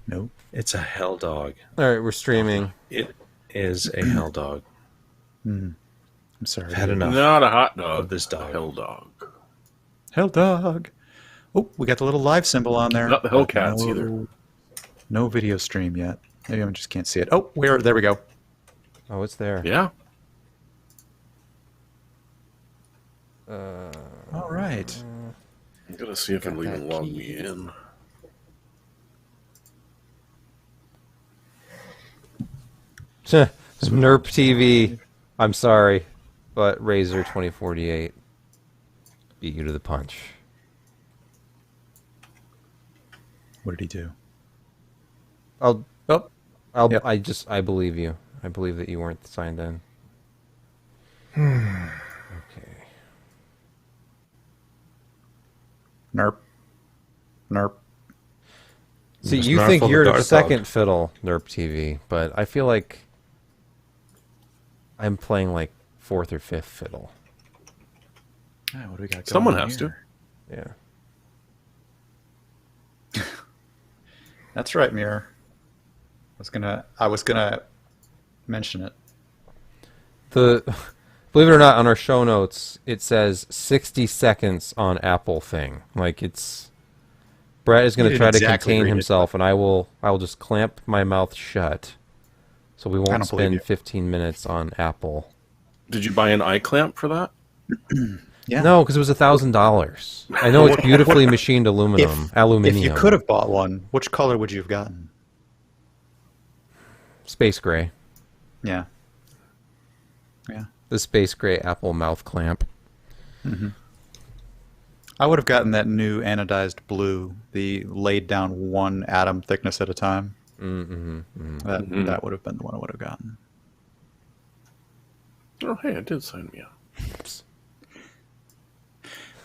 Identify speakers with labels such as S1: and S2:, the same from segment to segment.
S1: Nope.
S2: It's a hell dog.
S3: All right, we're streaming.
S2: It is a hell dog.
S1: I'm sorry.
S2: I've had enough.
S4: Not a hot dog.
S2: Of this dog.
S4: A hell dog.
S1: Hell dog. Oh, we got the little live symbol on there.
S4: Not the Hellcats either.
S1: No video stream yet. Maybe I just can't see it. Oh, there we go.
S3: Oh, it's there.
S4: Yeah.
S1: All right.
S4: I'm going to see if it'll even log me in.
S3: Nerp TV. I'm sorry, but Razor 2048 beat you to the punch.
S1: What did he do?
S3: I
S1: Yep.
S3: I believe you. I believe that you weren't signed in. Okay.
S1: Nerp. Nerp.
S3: See,
S2: Just
S3: you
S2: Nerf
S3: think
S2: on the
S3: you're the
S2: Darth
S3: second
S2: Dog.
S3: fiddle, Nerp TV, but I feel like I'm playing like fourth or fifth fiddle.
S1: Ah, what do we got going
S4: Someone
S1: on
S4: has
S1: here?
S3: Yeah.
S1: That's right, Mirror. I was gonna mention it.
S3: Believe it or not, on our show notes it says 60 seconds on Apple thing. Like Brett is going
S1: You
S3: to try
S1: didn't
S3: to
S1: exactly
S3: contain
S1: read it,
S3: himself, and I will just clamp my mouth shut, so we won't
S1: don't believe
S3: spend
S1: you.
S3: 15 minutes on Apple.
S4: Did you buy an eye clamp for that?
S1: Yeah.
S3: No, because it was $1,000. I know it's beautifully machined aluminium.
S1: If you could have bought one, which color would you have gotten?
S3: Space gray.
S1: Yeah. Yeah.
S3: The space gray Apple mouth clamp.
S1: I would have gotten that new anodized blue, the laid down one atom thickness at a time. That would have been the one I would have gotten.
S4: Oh, hey, it did sign me up.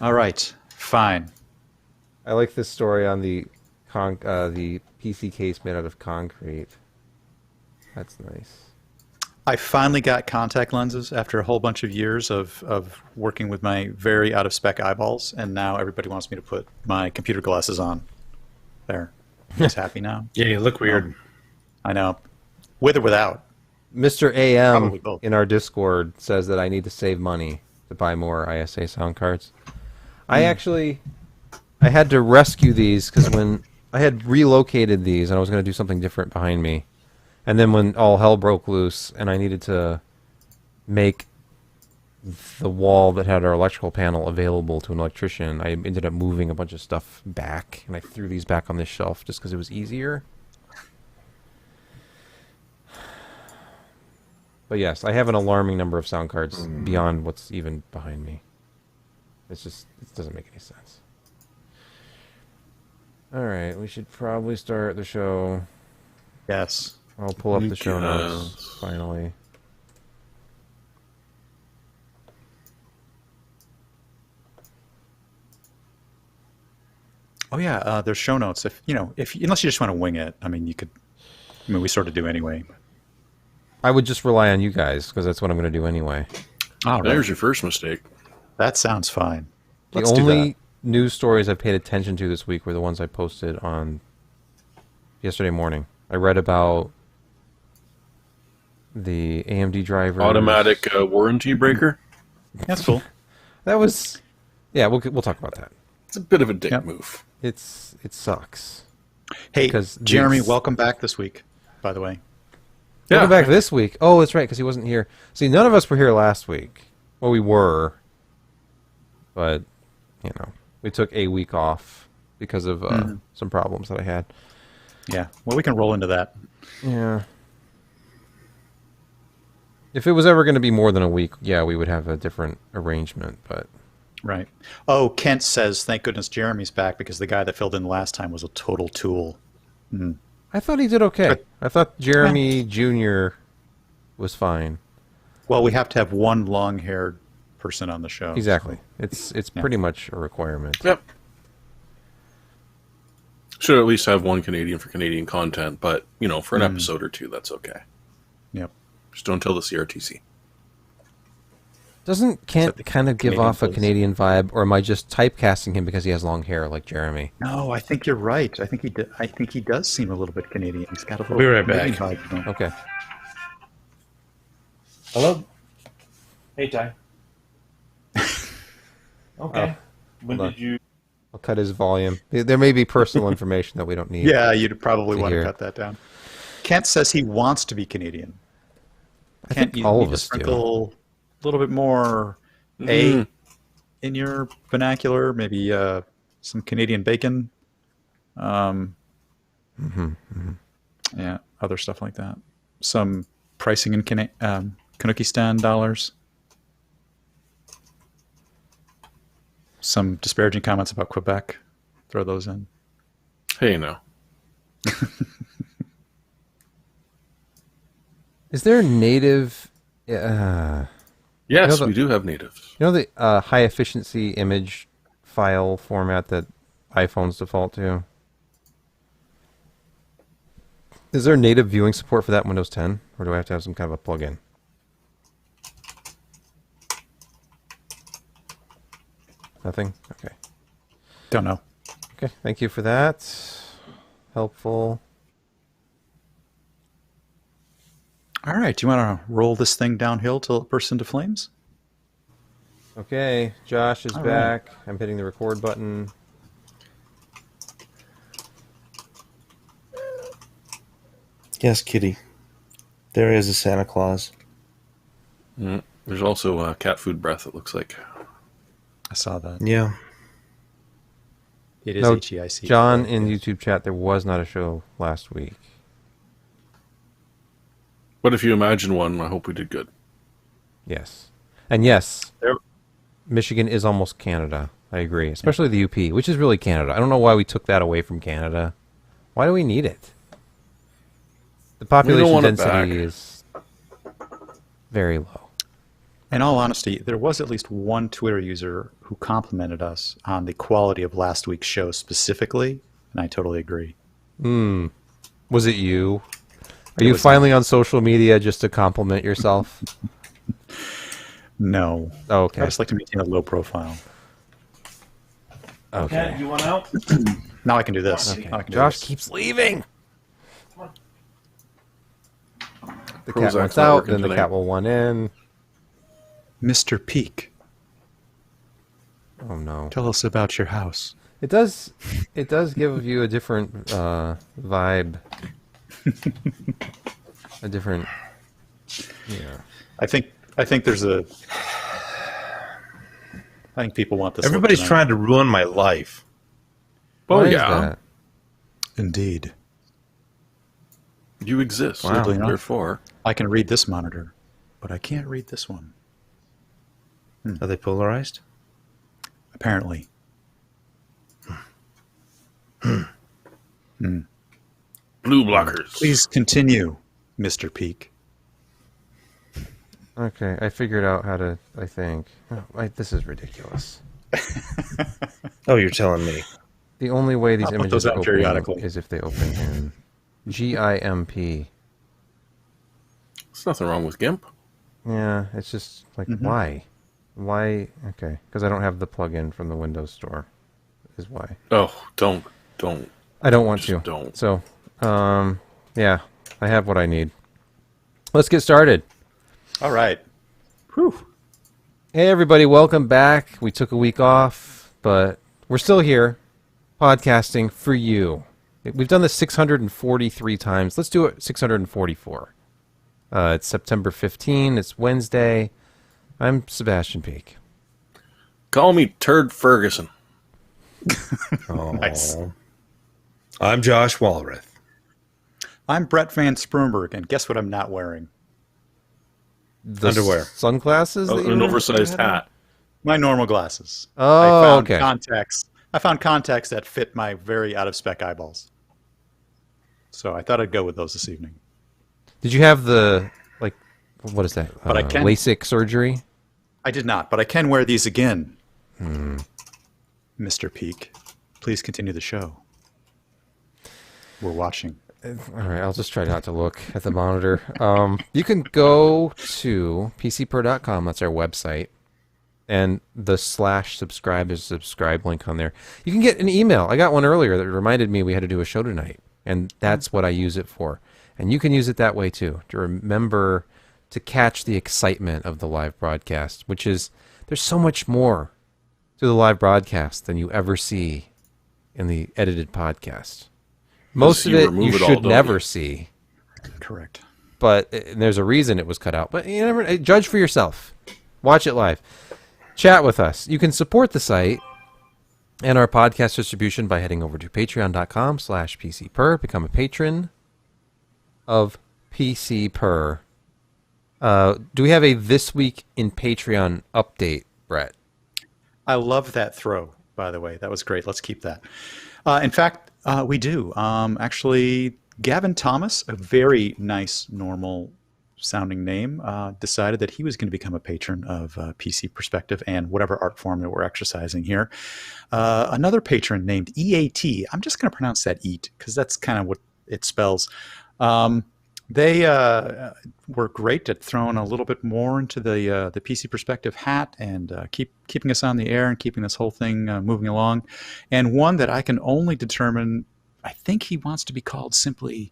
S1: All right. Fine.
S3: I like this story on the PC case made out of concrete. That's nice.
S1: I finally got contact lenses after a whole bunch of years of working with my very out of spec eyeballs, and now everybody wants me to put my computer glasses on. There. He's happy now.
S2: Yeah, you look weird.
S1: I know. With or without.
S3: Mr.
S1: Probably
S3: AM
S1: both.
S3: in our Discord says that I need to save money to buy more ISA sound cards. I had to rescue these because when I had relocated these and I was going to do something different behind me, and then when all hell broke loose and I needed to make the wall that had our electrical panel available to an electrician, I ended up moving a bunch of stuff back, and I threw these back on this shelf just because it was easier. But yes, I have an alarming number of sound cards beyond what's even behind me. It doesn't make any sense. Alright, we should probably start the show.
S1: Yes.
S3: I'll pull up the show
S4: Yes.
S3: notes, finally.
S1: Oh yeah, there's show notes. If unless you just want to wing it, I mean, you could. I mean, we sort of do anyway.
S3: I would just rely on you guys, because that's what I'm going to do anyway.
S1: All right.
S4: There's your first mistake.
S1: That sounds fine.
S3: The
S1: Let's do
S3: only
S1: that.
S3: news stories I paid attention to this week were the ones I posted on yesterday morning. I read about the AMD driver.
S4: Automatic warranty breaker.
S1: That's cool.
S3: That was... Yeah, we'll talk about that.
S4: It's a bit of a dick
S1: Yep.
S4: move.
S3: It sucks.
S1: Hey,
S3: Because
S1: Jeremy,
S3: these-
S1: welcome back this week. By the way.
S3: Welcome back this week. Oh, that's right, because he wasn't here. See, none of us were here last week. Well, we were. But, we took a week off because of some problems that I had.
S1: Yeah. Well, we can roll into that.
S3: Yeah. If it was ever going to be more than a week, yeah, we would have a different arrangement, but...
S1: Right. Oh, Kent says, thank goodness Jeremy's back because the guy that filled in last time was a total tool.
S3: I thought he did okay.
S1: But-
S3: I thought Jeremy Jr. was fine.
S1: Well, we have to have one long-haired person on the show.
S3: Exactly. It's pretty much a requirement.
S4: Yep. Should at least have one Canadian for Canadian content, but, for an episode or two, that's okay.
S1: Yep.
S4: Just don't tell the CRTC.
S3: Doesn't Kent kind of give
S1: Canadian
S3: off a
S1: place.
S3: Canadian vibe, or am I just typecasting him because he has long hair like Jeremy?
S1: No, I think you're right. I think I think he does seem a little bit Canadian. He's got a little
S2: be right
S1: Canadian
S2: back.
S1: vibe to him.
S3: Okay.
S5: Hello? Hey, Ty. Okay. When
S3: hold on.
S5: did you...
S3: I'll cut his volume. There may be personal information that we don't need.
S1: Yeah, you'd probably
S3: To
S1: want
S3: hear.
S1: to cut that down. Kent says he wants to be Canadian.
S3: I
S1: Kent,
S3: think
S1: you
S3: all
S1: need
S3: of
S1: to
S3: us do.
S1: sprinkle a little bit more A in your vernacular, maybe some Canadian bacon. Yeah, other stuff like that. Some pricing in Kanukistan dollars. Some disparaging comments about Quebec. Throw those in.
S4: Hey, no.
S3: Is there native?
S4: Yes,
S3: You know the-
S4: we do have natives.
S3: You know the high efficiency image file format that iPhones default to? Is there native viewing support for that in Windows 10? Or do I have to have some kind of a plugin? Nothing? Okay.
S1: Don't know.
S3: Okay, thank you for that. Helpful.
S1: All right, do you want to roll this thing downhill till it bursts into flames?
S3: Okay, Josh is
S1: All right.
S3: back. I'm hitting the record button.
S2: Yes, Kitty. There is a Santa Claus.
S4: There's also cat food breath, it looks like.
S1: I saw that.
S2: Yeah.
S1: It is
S3: No,
S1: HEIC.
S3: John in YouTube chat, there was not a show last week.
S4: But if you imagine one, I hope we did good.
S3: Yes. And yes,
S1: There-
S3: Michigan is almost Canada. I agree. Especially the UP, which is really Canada. I don't know why we took that away from Canada. Why do we need it? The population
S4: want it
S3: density
S4: back.
S3: is very low.
S1: In all honesty, there was at least one Twitter user who complimented us on the quality of last week's show specifically, and I totally agree.
S3: Was it you? Are
S1: It
S3: you
S1: was
S3: finally on social media just to compliment yourself?
S1: No.
S3: Oh,
S1: I
S3: okay.
S1: just like to maintain a low profile.
S5: Cat,
S3: Okay.
S5: you want out?
S1: Now I can do this.
S3: Okay.
S1: Now I can do
S3: Josh
S1: this.
S3: keeps leaving. The cat
S4: Prozac's
S3: wants
S4: not
S3: out,
S4: working
S3: then the
S4: tonight.
S3: cat will want in.
S1: Mr. Peak,
S3: Oh no.
S1: tell us about your house.
S3: It does give you a different vibe. A different
S1: I think there's a. I think people want this. look
S2: Everybody's
S1: tonight.
S2: trying to ruin my life.
S4: Oh,
S3: Why is
S4: yeah.
S3: that?
S1: Indeed.
S4: You exist.
S1: Wow. Weirdly enough.
S4: Therefore,
S1: I can read this monitor, but I can't read this one.
S2: Are they polarized?
S1: Apparently.
S4: blue blockers.
S1: Please continue, Mr. Peak.
S3: Okay, I figured out how to. I think this is ridiculous.
S2: Oh, you're telling me.
S3: The only way these
S1: I'll put
S3: images
S1: those out
S3: open
S1: periodically.
S3: is if they open in GIMP.
S4: There's nothing wrong with GIMP.
S3: Yeah, it's just like why? Okay, because I don't have the plugin from the Windows Store. Is why.
S4: Oh, don't.
S3: I don't want
S4: Just
S3: to.
S4: don't.
S3: So, yeah, I have what I need. Let's get started.
S1: All right. Whew.
S3: Hey, everybody, welcome back. We took a week off, but we're still here podcasting for you. We've done this 643 times. Let's do it 644. It's September 15. It's Wednesday. I'm Sebastian Peak.
S4: Call me Turd Ferguson.
S2: Oh.
S1: Nice.
S2: I'm Josh Walrath.
S1: I'm Brett Van Sprumberg, and guess what I'm not wearing?
S3: The
S2: Underwear.
S3: Sunglasses? that you
S4: An
S3: were-
S4: oversized hat.
S1: My normal glasses. I
S3: Oh,
S1: found
S3: okay.
S1: contacts. I found contacts that fit my very out of spec eyeballs. So I thought I'd go with those this evening.
S3: Did you have the, like, what is that?
S1: But I can-
S3: LASIK surgery?
S1: I did not, but I can wear these again. Mr. Peak, please continue the show. We're watching.
S3: All right, I'll just try not to look at the monitor. You can go to pcpro.com. That's our website. and the /subscribe is subscribe link on there. You can get an email. I got one earlier that reminded me we had to do a show tonight, and that's what I use it for. And you can use it that way too, to remember to catch the excitement of the live broadcast, which is there's so much more to the live broadcast than you ever see in the edited podcast. Most of
S4: you
S3: it
S4: remove
S3: you
S4: it all,
S3: should
S4: don't
S3: never
S4: you?
S3: see,
S1: Correct.
S3: but there's a reason it was cut out. But you never judge for yourself. Watch it live. Chat with us. You can support the site and our podcast distribution by heading over to patreon.com/PCPer. Become a patron of PCPer. Do we have a This Week in Patreon update, Brett?
S1: I love that throw, by the way. That was great. Let's keep that. In fact, we do. Actually, Gavin Thomas, a very nice, normal sounding name, decided that he was going to become a patron of PC Perspective and whatever art form that we're exercising here. Another patron named EAT, I'm just going to pronounce that EAT because that's kind of what it spells. They were great at throwing a little bit more into the PC Perspective hat and keeping us on the air and keeping this whole thing moving along. And one that I can only determine, I think he wants to be called simply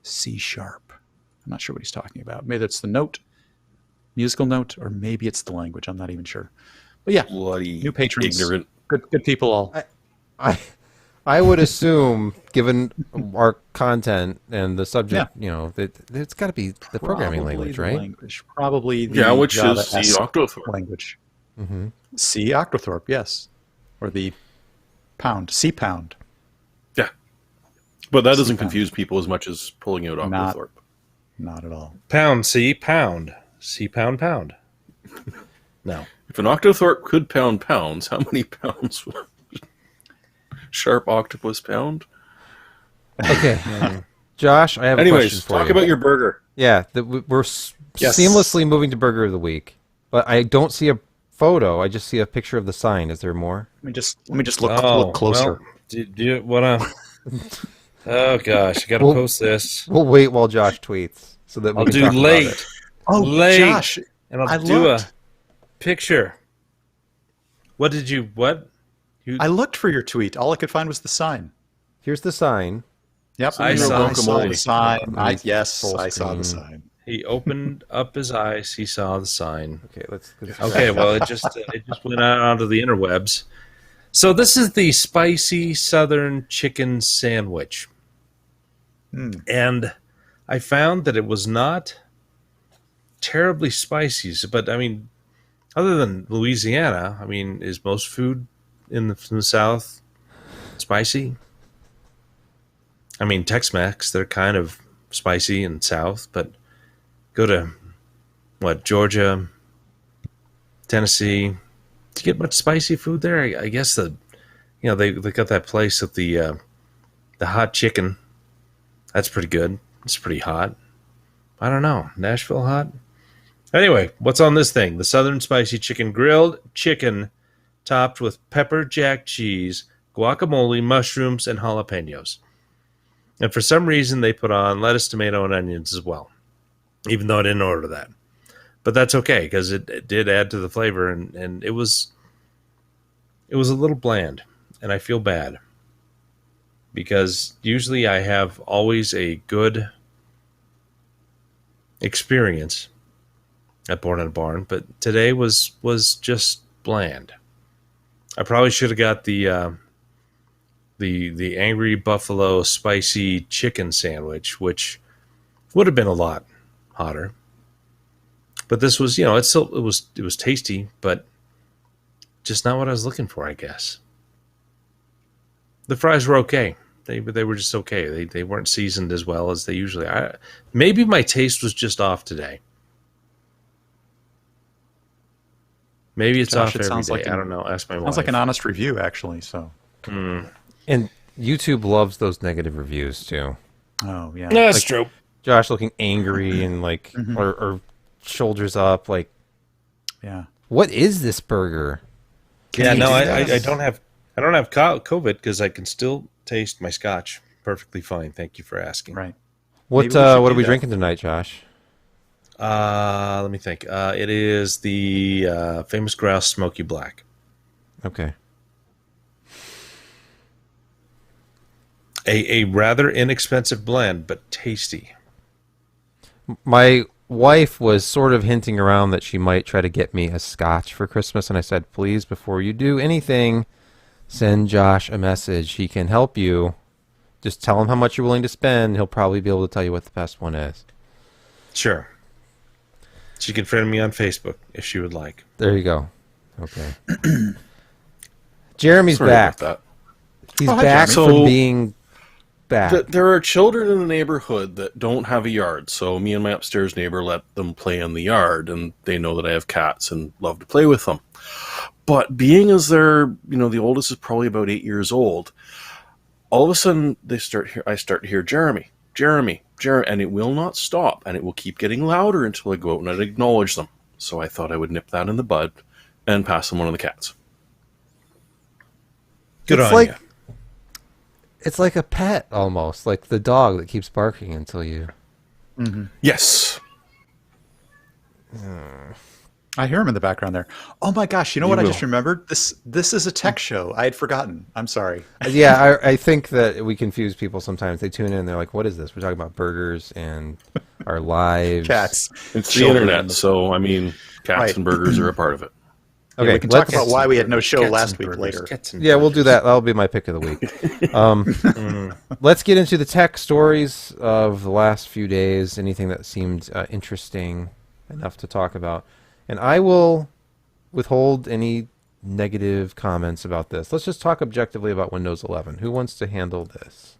S1: C#. I'm not sure what he's talking about. Maybe it's the note, musical note, or maybe it's the language. I'm not even sure. But yeah,
S4: Bloody
S1: new patrons,
S4: ignorant.
S1: good people all.
S3: I would assume, given our content and the subject, that it's got to be the programming
S1: Probably
S3: language,
S1: the
S3: right?
S1: Language. Probably the
S4: Yeah, which is
S1: Java-esque
S4: C Octothorpe.
S1: language.
S3: Mm-hmm.
S1: C Octothorpe, yes, or the pound, C pound.
S4: Yeah. But that doesn't
S1: Pound.
S4: confuse people as much as pulling out
S1: Not-
S4: Octothorpe.
S1: Not at all.
S2: Pound, C, pound. C, pound, pound. No.
S4: If an Octothorpe could pound pounds, how many pounds would Sharp Octopus pound?
S3: Okay. Josh, I have a question
S4: Anyways,
S3: for
S4: talk
S3: you.
S4: about your burger.
S3: Yeah, we're
S1: Yes.
S3: seamlessly moving to Burger of the Week, but I don't see a photo. I just see a picture of the sign. Is there more?
S1: Let me just look closer.
S2: Well, do you want to... Oh, gosh. I got to
S3: Well,
S2: post this.
S3: We'll wait while Josh tweets so that we
S2: I'll
S3: can
S2: do
S3: talk about
S2: late.
S3: it.
S1: Oh,
S2: Late.
S1: Josh,
S2: And I'll
S1: I
S2: do
S1: looked.
S2: a picture. What?
S1: I looked for your tweet. All I could find was the sign.
S3: Here's the sign.
S1: Yep,
S2: I saw
S4: guacamole.
S1: the sign.
S3: Yes, full
S1: I saw the
S3: screen.
S1: sign.
S2: He opened up his eyes. He saw the sign.
S3: Okay, let's
S2: Okay, well, it just went out onto the interwebs. So this is the spicy southern chicken sandwich. And I found that it was not terribly spicy. But, I mean, other than Louisiana, I mean, is most food in the South spicy? I mean, Tex-Mex, they're kind of spicy in South, but go to, Georgia, Tennessee. Do you get much spicy food there? I guess they got that place at the hot chicken. That's pretty good. It's pretty hot. I don't know. Nashville hot? Anyway, what's on this thing? The Southern Spicy Chicken Grilled chicken topped with pepper jack cheese, guacamole, mushrooms, and jalapenos. And for some reason, they put on lettuce, tomato, and onions as well, even though I didn't order that. But that's okay, because it did add to the flavor, and it was a little bland, and I feel bad. Because usually I have always a good experience at Born in a Barn, but today was just bland. I probably should have got the Angry Buffalo spicy chicken sandwich, which would have been a lot hotter. But this was, it was tasty, but just not what I was looking for, I guess. The fries were okay. They were just okay. They weren't seasoned as well as they usually are. Maybe my taste was just off today. Maybe it's
S1: Josh,
S2: off
S1: it
S2: every
S1: sounds
S2: day.
S1: like
S2: I don't know. Ask my wife.
S1: Sounds like an honest review, actually. So,
S3: And YouTube loves those negative reviews too.
S1: oh yeah,
S2: No, that's true.
S3: Josh looking angry and like, or shoulders up. Like,
S1: yeah.
S3: what is this burger?
S2: Yeah,
S1: you
S2: no,
S1: do
S2: I
S1: that?
S2: don't have COVID because I can still taste my scotch perfectly fine. Thank you for asking.
S1: Right.
S3: What
S1: Maybe we should
S3: what
S1: do
S3: are we
S1: that.
S3: drinking tonight, Josh?
S2: Let me think. It is the Famous Grouse Smoky Black.
S3: Okay.
S2: A rather inexpensive blend, but tasty.
S3: My wife was sort of hinting around that she might try to get me a scotch for Christmas, and I said, please, before you do anything, send Josh a message. He can help you. Just tell him how much you're willing to spend. He'll probably be able to tell you what the best one is.
S2: Sure. She can friend me on Facebook if she would like.
S3: There you go. Okay. Jeremy's
S4: Sorry
S3: back.
S4: about
S3: He's
S1: hi,
S3: back
S4: Jeremy.
S3: from
S4: So-
S3: being back.
S4: There are children in the neighborhood that don't have a yard, so me and my upstairs neighbor let them play in the yard, and they know that I have cats and love to play with them. But being as they're, the oldest is probably about 8 years old, all of a sudden I start to hear Jeremy, Jeremy, Jeremy, and it will not stop, and it will keep getting louder until I go out and I acknowledge them. So I thought I would nip that in the bud and pass them one of the cats.
S2: Good
S3: It's
S2: on
S3: like-
S2: you.
S3: It's like a pet almost, like the dog that keeps barking until you.
S4: Yes.
S1: I hear him in the background there. Oh my gosh! You know what I just
S4: will.
S1: remembered? This is a tech show. I had forgotten. I'm sorry.
S3: Yeah, I think that we confuse people sometimes. They tune in and they're like, what is this? We're talking about burgers and our lives.
S1: Cats.
S4: It's
S1: Children
S4: the
S1: in
S4: internet,
S1: the-
S4: so, cats
S1: Right.
S4: and burgers are a part of it.
S3: Okay,
S1: we can talk
S3: let's-
S1: about why we had no show
S2: Cats
S1: last
S2: and
S1: week
S2: burgers,
S1: later.
S2: cats and
S3: Yeah, we'll do
S2: burgers.
S3: that. That'll be my pick of the week. Let's get into the tech stories of the last few days, anything that seemed interesting enough to talk about. And I will withhold any negative comments about this. Let's just talk objectively about Windows 11. Who wants to handle this?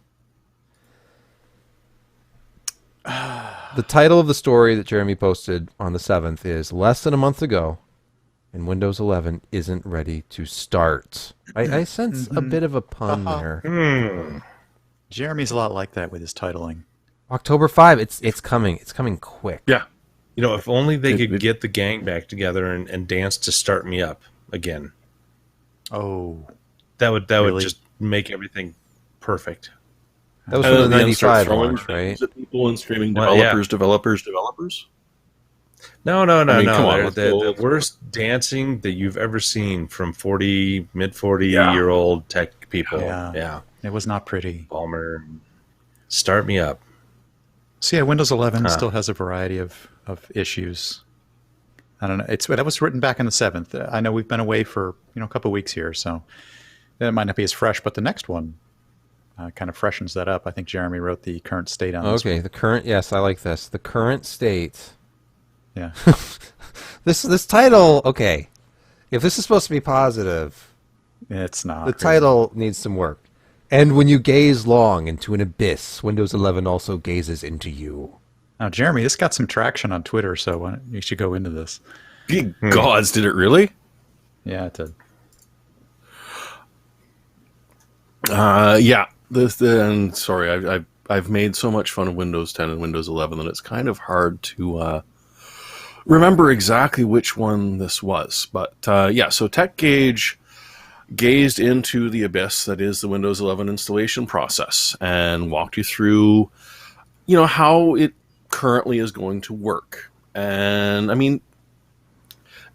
S3: The title of the story that Jeremy posted on the 7th is Less Than a Month Ago, and Windows 11 isn't ready to start. I sense a bit of a pun there.
S1: Jeremy's a lot like that with his titling.
S3: October 5, it's coming. It's coming quick.
S4: Yeah.
S2: If only they could
S4: it-
S2: get the gang back together and dance to Start Me Up again.
S1: Oh,
S2: That would
S1: Really?
S2: just make everything perfect.
S3: That was
S4: And
S3: from the
S4: then start
S3: 95
S4: throwing
S3: launch, right?
S4: things at people and screaming,
S2: Well, yeah.
S4: developers.
S2: No,
S4: I mean, come on,
S2: They're
S4: let's
S2: the
S4: go.
S2: worst dancing that you've ever seen from mid 40
S4: Yeah.
S2: year old tech people.
S1: Yeah.
S2: Yeah.
S1: it was not pretty.
S2: Palmer, Start Me Up.
S1: So yeah, Windows 11
S2: Huh.
S1: still has a variety of issues. I don't know. That was written back on the 7th. I know we've been away for a couple of weeks here, so it might not be as fresh. But the next one kind of freshens that up. I think Jeremy wrote the current state on this.
S3: Okay, the current. Yes, I like this. The current state.
S1: Yeah.
S3: This title. Okay, if this is supposed to be positive,
S1: It's not.
S3: the
S1: really.
S3: title needs some work. And when you gaze long into an abyss, Windows 11 also gazes into you.
S1: Now, Jeremy, this got some traction on Twitter, so you should go into this.
S4: Good gods, did it really?
S1: Yeah, it did.
S4: Yeah. And sorry, I've made so much fun of Windows 10 and Windows 11 that it's kind of hard to remember exactly which one this was. But yeah, so TechGauge gazed into the abyss that is the Windows 11 installation process and walked you through, how it currently is going to work. And I mean,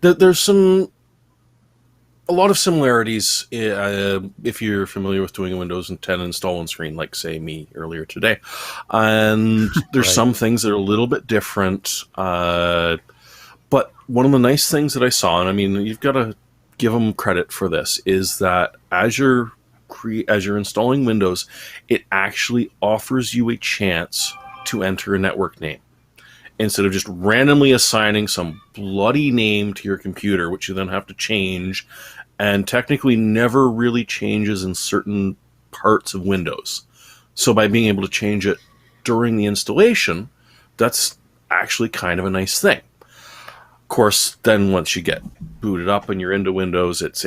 S4: there's a lot of similarities if you're familiar with doing a Windows 10 install on screen, like, say, me earlier today. And there's
S1: Right.
S4: some things that are a little bit different. But one of the nice things that I saw, and I mean, you've got to give them credit for this, is that as you're installing Windows, it actually offers you a chance to enter a network name, instead of just randomly assigning some bloody name to your computer, which you then have to change, and technically never really changes in certain parts of Windows. So by being able to change it during the installation, that's actually kind of a nice thing. Of course, then once you get booted up and you're into Windows, it's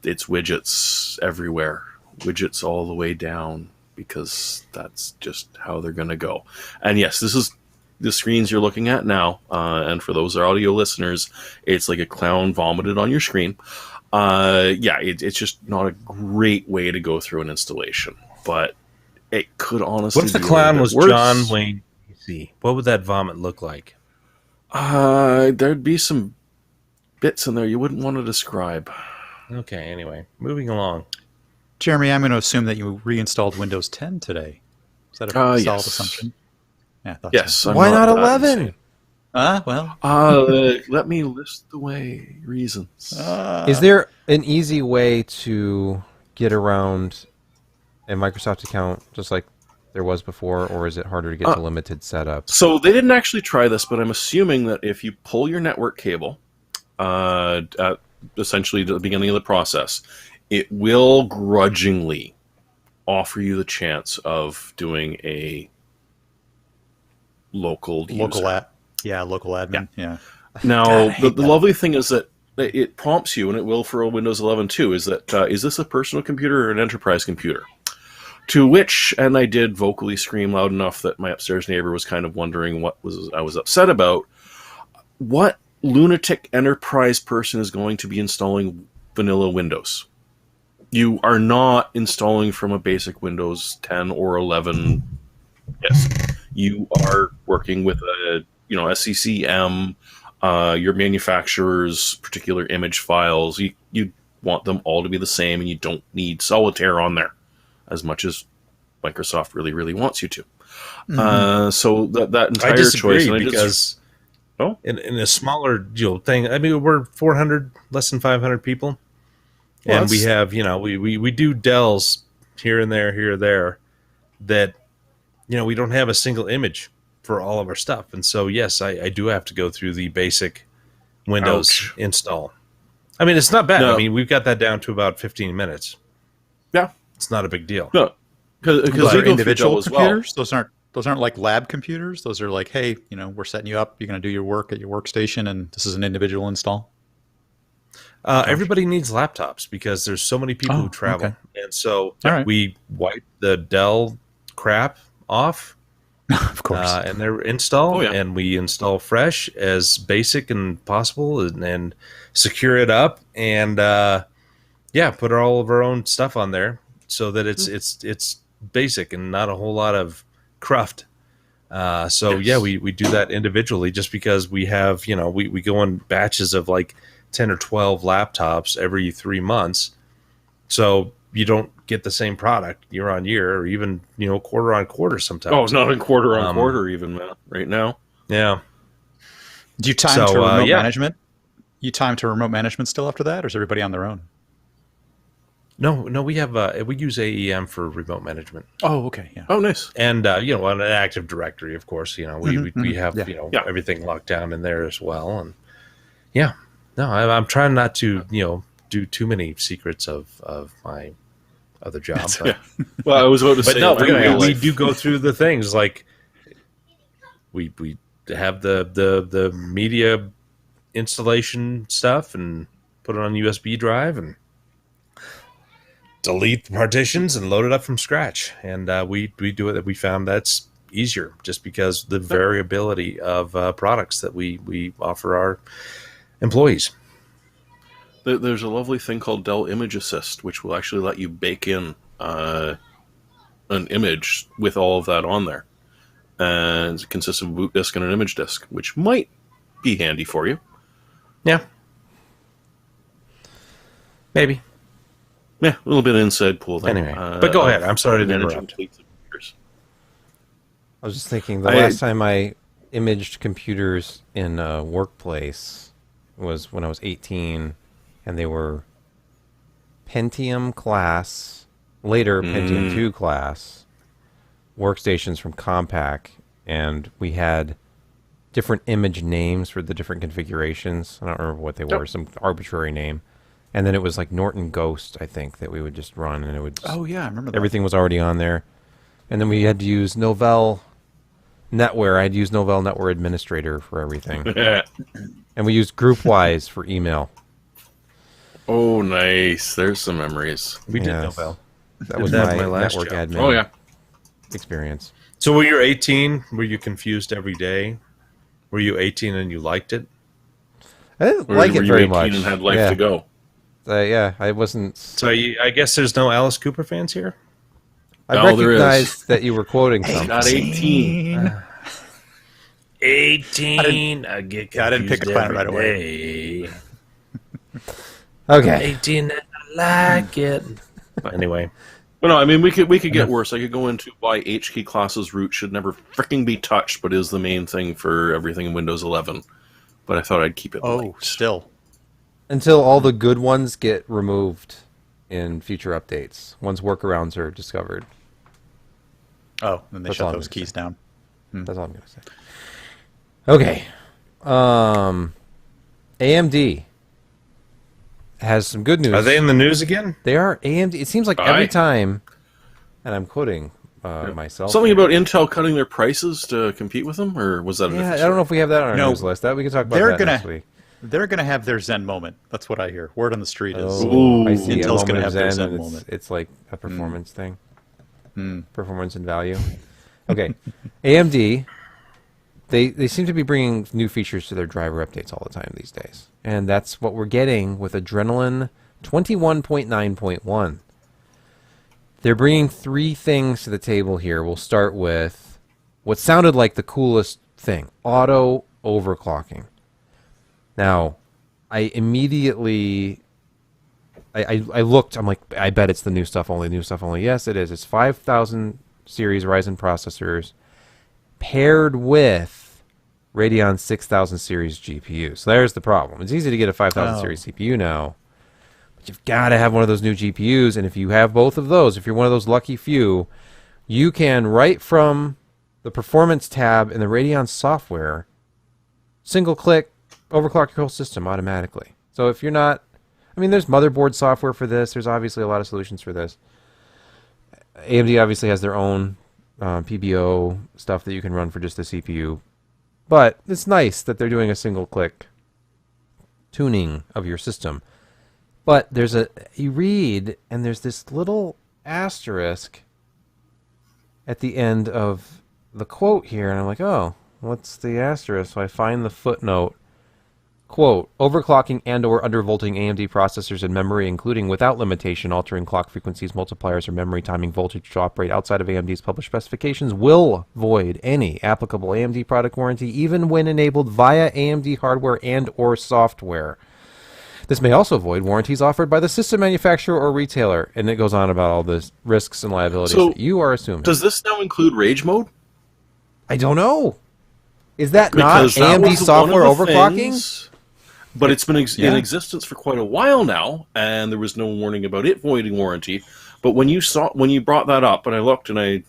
S4: widgets everywhere, widgets all the way down, because that's just how they're going to go. And yes, this is the screens you're looking at now, and for those audio listeners, it's like a clown vomited on your screen. Yeah, it's just not a great way to go through an installation, but it could honestly.
S2: What if the
S4: be a
S2: clown
S4: little
S2: was
S4: bit worse.
S2: John Wayne Gacy? What would that vomit look like?
S4: There'd be some bits in there you wouldn't want to describe.
S2: Okay, anyway, moving along.
S1: Jeremy, I'm going to assume that you reinstalled Windows 10 today. Is that a solid
S4: Yes.
S1: assumption? Yeah, I thought
S4: Yes.
S1: so.
S4: I'm
S3: Why not
S4: that
S3: 11?
S4: insane.
S1: Well.
S4: Let me list the way reasons.
S3: Is there an easy way to get around a Microsoft account just like there was before, or is it harder to get to limited setups?
S4: So they didn't actually try this, but I'm assuming that if you pull your network cable, at essentially the beginning of the process, it will grudgingly offer you the chance of doing a local user.
S1: Local admin. Yeah.
S4: Now,
S1: God, I hate
S4: the
S1: that.
S4: lovely thing is that it prompts you, and it will for a Windows 11 too, is that is this a personal computer or an enterprise computer? To which, and I did vocally scream loud enough that my upstairs neighbor was kind of wondering what I was upset about. What lunatic enterprise person is going to be installing vanilla Windows? You are not installing from a basic Windows 10 or 11 disk. You are working with a SCCM, your manufacturer's particular image files. You want them all to be the same, and you don't need Solitaire on there as much as Microsoft really, really wants you to. So that entire
S2: I disagree
S4: choice, and
S2: because
S4: Oh?
S2: in a smaller thing, I mean, we're 400, less than 500 people,
S4: Well,
S2: and we
S4: that's-
S2: have we do Dells here and there that we don't have a single image for all of our stuff, and so yes, I do have to go through the basic Windows
S4: Ouch.
S2: install. I mean, it's not bad.
S4: No.
S2: I mean, we've got that down to about 15 minutes.
S4: Yeah.
S2: It's not a big deal.
S4: No, because
S1: Those
S4: they
S1: are
S4: go through
S1: individual
S4: Dell as well.
S1: computers. Those aren't like lab computers. Those are like, hey, we're setting you up. You're going to do your work at your workstation, and this is an individual install.
S2: Everybody needs laptops because there's so many people
S1: Oh,
S2: who travel,
S1: okay.
S2: and so
S1: All right.
S2: we wipe the Dell crap off
S1: Of course.
S2: and their install,
S4: Oh, yeah.
S2: and we install fresh as basic and possible, and secure it up, and put all of our own stuff on there so that it's basic and not a whole lot of cruft.
S4: Yes.
S2: We do that individually just because we have we go in batches of like 10 or 12 laptops every 3 months, so you don't get the same product year on year, or even quarter on quarter sometimes.
S4: Oh, not in quarter on
S2: Um,
S4: quarter even, man. Right now.
S2: Yeah.
S1: Do you time
S2: so,
S1: to remote
S2: yeah.
S1: management? You time to remote management still after that, or is everybody on their own?
S2: No, we have we use AEM for remote management,
S1: Oh, okay, yeah.
S4: Oh, nice.
S2: and on an Active Directory, of course. We have
S1: Yeah.
S4: Yeah.
S2: everything locked down in there as well, and I'm trying not to do too many secrets of my other job. But,
S4: Yeah. Well, I was about to
S2: but
S4: say,
S2: no,
S4: my real
S2: we
S4: life-
S2: do go through the things like we have the media installation stuff and put it on USB drive and delete the partitions and load it up from scratch. And we do it. We found that's easier just because the variability of products that we offer our employees.
S4: There's a lovely thing called Dell Image Assist, which will actually let you bake in an image with all of that on there. And it consists of a boot disk and an image disk, which might be handy for you.
S2: Yeah. Maybe.
S4: Yeah, a little bit of inside pool there.
S2: Anyway, but go ahead. I'm sorry to
S4: managing
S2: interrupt.
S4: fleets of computers.
S3: I was just thinking the
S4: I-
S3: last time I imaged computers in a workplace was when I was 18, and they were Pentium class, later Pentium 2 class workstations from Compaq, and we had different image names for the different configurations. I don't remember what they were,
S4: Yep.
S3: some arbitrary name. And then it was like Norton Ghost, I think, that we would just run, and it would just,
S1: Oh, yeah, I remember that.
S3: everything was already on there. And then we had to use Novell NetWare. I'd use Novell NetWare Administrator for everything. And we used GroupWise for email.
S4: Oh, nice. There's some memories.
S2: We did
S3: Yes.
S2: Novell.
S3: That was
S2: that
S3: my
S2: my last
S3: network
S2: job.
S3: admin
S4: Oh, yeah.
S3: experience.
S2: So when you were 18, were you confused every day? Were you 18 and you liked it?
S3: I didn't
S4: Or
S3: like
S4: were
S3: it
S4: you
S3: very
S4: 18
S3: much.
S4: and had life
S3: yeah.
S4: to go?
S3: Yeah, I wasn't.
S2: So I guess there's no Alice Cooper fans here?
S3: I
S4: No, there is.
S3: recognized that you were quoting something.
S4: Got 18.
S2: 18. I get
S1: I didn't pick
S2: confused
S1: up on it right
S2: every
S1: away.
S2: day.
S3: Okay.
S2: 18 and I like it. Anyway.
S4: But no, I mean we could get worse. I could go into why HK classes root should never freaking be touched, but is the main thing for everything in Windows 11. But I thought I'd keep it light.
S1: Still.
S3: Until all the good ones get removed in future updates, once workarounds are discovered.
S1: Oh, then they
S3: That's all
S1: shut
S3: I'm
S1: those
S3: gonna
S1: keys down.
S3: That's all I'm going to say. Okay. AMD has some good news.
S2: Are they in the news again?
S3: They are AMD. It seems like every
S4: Aye.
S3: time, and I'm quoting myself.
S4: Something
S3: here.
S4: about Intel cutting their prices to compete with them, or was that a
S3: Yeah,
S4: different
S3: I don't know if we have that on our
S1: No,
S3: news list. That we can talk about
S1: they're
S3: that
S1: gonna-
S3: next week.
S1: They're going to have their Zen moment. That's what I hear. Word on the street is.
S3: Oh, I
S4: Ooh.
S3: see.
S1: Intel's
S3: A
S1: gonna
S3: moment
S1: have
S3: of
S1: their
S3: Zen,
S1: Zen
S3: and
S1: moment.
S3: it's like a performance thing. Performance and value. Okay. AMD, they seem to be bringing new features to their driver updates all the time these days. And that's what we're getting with Adrenalin 21.9.1. They're bringing three things to the table here. We'll start with what sounded like the coolest thing, auto overclocking. Now, I immediately I looked, I'm like, I bet it's the new stuff only, new stuff only. Yes, it is. It's 5000 series Ryzen processors paired with Radeon 6000 series GPU. So there's the problem. It's easy to get a 5000 series CPU now, but you've got to have one of those new GPUs, and if you have both of those, if you're one of those lucky few, you can, right from the performance tab in the Radeon software, single click, overclock your whole system automatically. So if you're not, I mean, there's motherboard software for this. There's obviously a lot of solutions for this. AMD obviously has their own PBO stuff that you can run for just the CPU. But it's nice that they're doing a single click tuning of your system. But you read, and there's this little asterisk at the end of the quote here, and I'm like, oh, what's the asterisk? So I find the footnote. Quote, overclocking and or undervolting AMD processors and memory, including without limitation, altering clock frequencies, multipliers, or memory timing voltage to operate outside of AMD's published specifications will void any applicable AMD product warranty, even when enabled via AMD hardware and or software. This may also void warranties offered by the system manufacturer or retailer. And it goes on about all the risks and liabilities that you are assuming.
S4: Does this now include Rage Mode?
S3: I don't know. Is that
S4: Because
S3: not
S4: that
S3: AMD
S4: was
S3: software
S4: one of the
S3: overclocking?
S4: things- But it's been in existence for quite a while now, and there was no warning about it voiding warranty. But when you brought that up, and I looked and I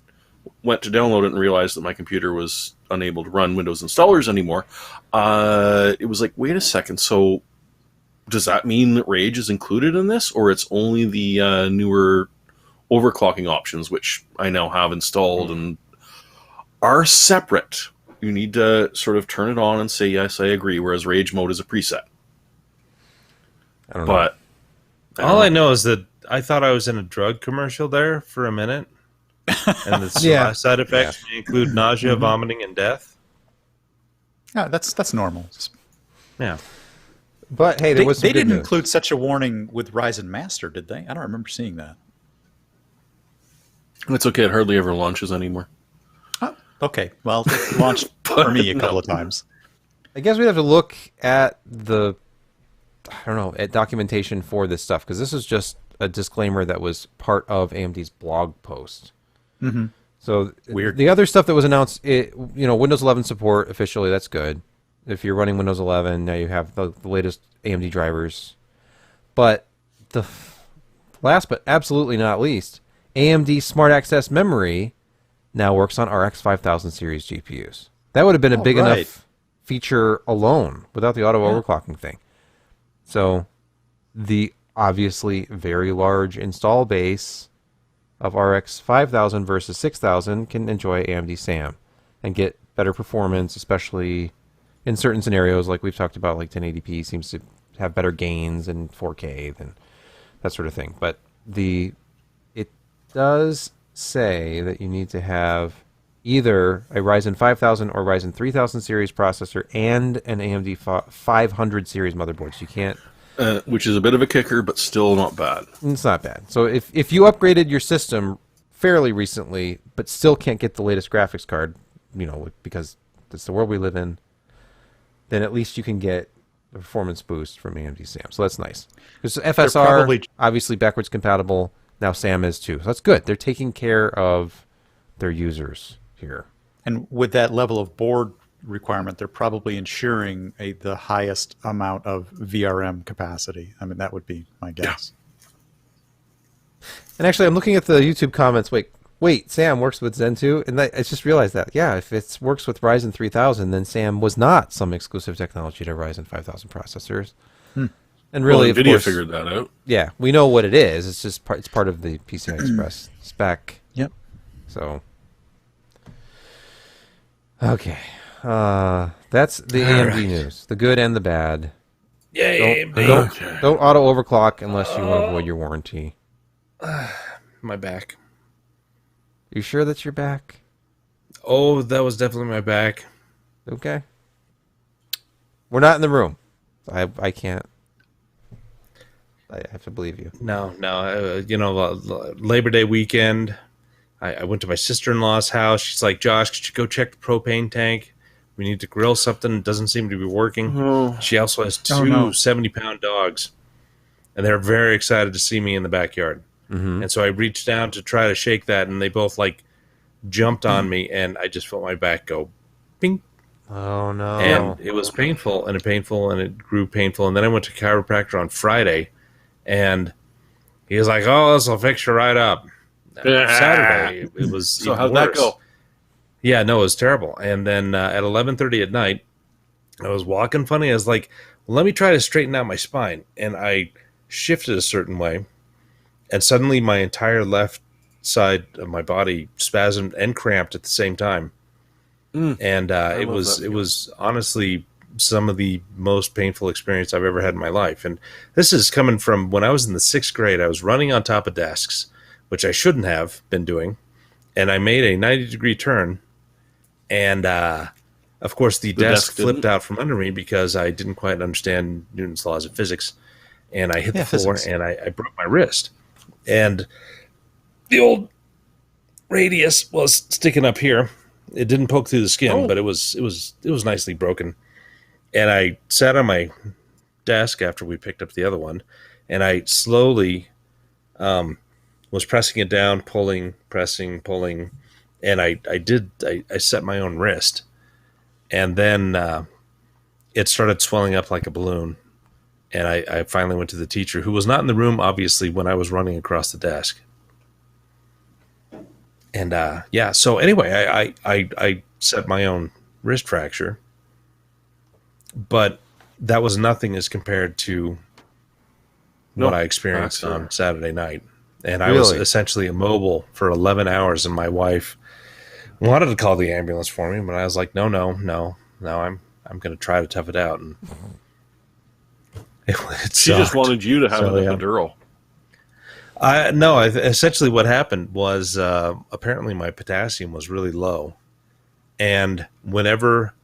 S4: went to download it and realized that my computer was unable to run Windows installers anymore, it was like, wait a second. So does that mean that Rage is included in this, or it's only the newer overclocking options, which I now have installed and are separate? You need to sort of turn it on and say, yes, I agree, whereas Rage Mode is a preset.
S3: I don't know.
S4: But
S2: All I know is that I thought I was in a drug commercial there for a minute. And the
S3: Yeah.
S2: side effects may include nausea, vomiting, and death.
S1: Yeah, that's normal.
S2: Yeah.
S3: But hey, there was some
S1: They
S3: good
S1: didn't
S3: news.
S1: include such a warning with Ryzen Master, did they? I don't remember seeing that.
S4: it's okay, it hardly ever launches anymore.
S1: Oh, okay, well, it launched for me a couple of times.
S3: I guess we'd have to look at at documentation for this stuff, because this is just a disclaimer that was part of AMD's blog post.
S1: Mm-hmm.
S3: So
S1: Weird.
S3: The other stuff that was announced, Windows 11 support officially, that's good. If you're running Windows 11, now you have the latest AMD drivers. But last but absolutely not least, AMD Smart Access Memory now works on RX 5000 series GPUs. That would have been a big
S1: right.
S3: enough feature alone without the auto overclocking thing. So the obviously very large install base of RX 5000 versus 6000 can enjoy AMD SAM and get better performance, especially in certain scenarios like we've talked about, like 1080p seems to have better gains in 4K than that sort of thing. But it does say that you need to have either a Ryzen 5000 or Ryzen 3000 series processor and an AMD 500 series motherboard. So you can't.
S4: Which is a bit of a kicker, but still not bad.
S3: It's not bad. So if you upgraded your system fairly recently, but still can't get the latest graphics card, because that's the world we live in, then at least you can get the performance boost from AMD SAM. So that's nice. Because FSR,
S1: probably-
S3: obviously backwards compatible. Now SAM is too. So that's good. They're taking care of their users here.
S1: And with that level of board requirement, they're probably ensuring the highest amount of VRM capacity. I mean, that would be my guess.
S3: And actually, I'm looking at the YouTube comments. Wait, SAM works with Zen 2? And I just realized that. Yeah, if it works with Ryzen 3000, then SAM was not some exclusive technology to Ryzen 5000 processors. And really,
S4: well,
S3: of
S4: NVIDIA
S3: course,
S4: figured that out.
S3: yeah, we know what it is. It's just it's part of the PCI Express spec.
S1: Yep.
S3: So, okay, that's the AMD news, the good and the bad.
S2: Yay,
S3: Don't,
S4: Okay.
S3: don't auto overclock unless you want to avoid your warranty.
S2: my back.
S3: You sure that's your back?
S2: Oh, that was definitely my back.
S3: Okay. We're not in the room. I can't. I have to believe you.
S2: No. Labor Day weekend, I went to my sister-in-law's house. She's like, Josh, could you go check the propane tank? We need to grill something. It doesn't seem to be working. She also has two 70-pound dogs, and they're very excited to see me in the backyard. And so I reached down to try to shake that, and they both jumped on me, and I just felt my back go ping.
S3: Oh no.
S2: And it was painful, and it grew painful. And then I went to chiropractor on Friday, and he was like, "Oh, this will fix you right up." Saturday, it was
S4: So
S2: even
S4: how'd that
S2: worse.
S4: go?
S2: Yeah, no, it was terrible. And then at 11:30 at night, I was walking funny. I was like, "Let me try to straighten out my spine," and I shifted a certain way, and suddenly my entire left side of my body spasmed and cramped at the same time. And it
S4: love
S2: was
S4: that
S2: it was honestly some of the most painful experience I've ever had in my life. And this is coming from when I was in the 6th grade. I was running on top of desks, which I shouldn't have been doing, and I made a 90-degree turn, and of course the desk
S4: desk
S2: flipped
S4: didn't?
S2: out from under me because I didn't quite understand Newton's laws of physics, and I hit the floor
S1: physics.
S2: and I broke my wrist, and the old radius was sticking up here. It didn't poke through the skin, but it was nicely broken. And I sat on my desk after we picked up the other one, and I slowly was pressing it down, pressing, pulling, and I set my own wrist, and then it started swelling up like a balloon. And I finally went to the teacher, who was not in the room, obviously, when I was running across the desk. And so anyway, I set my own wrist fracture, but that was nothing as compared to what I experienced on Saturday night. And I was
S3: Really?
S2: essentially immobile for 11 hours, and my wife wanted to call the ambulance for me, but I was like, no, I'm going to try to tough it out. And it
S4: She just
S2: sucked.
S4: wanted you to have
S2: So,
S4: an
S2: yeah.
S4: epidural.
S2: Essentially what happened was apparently my potassium was really low. And whenever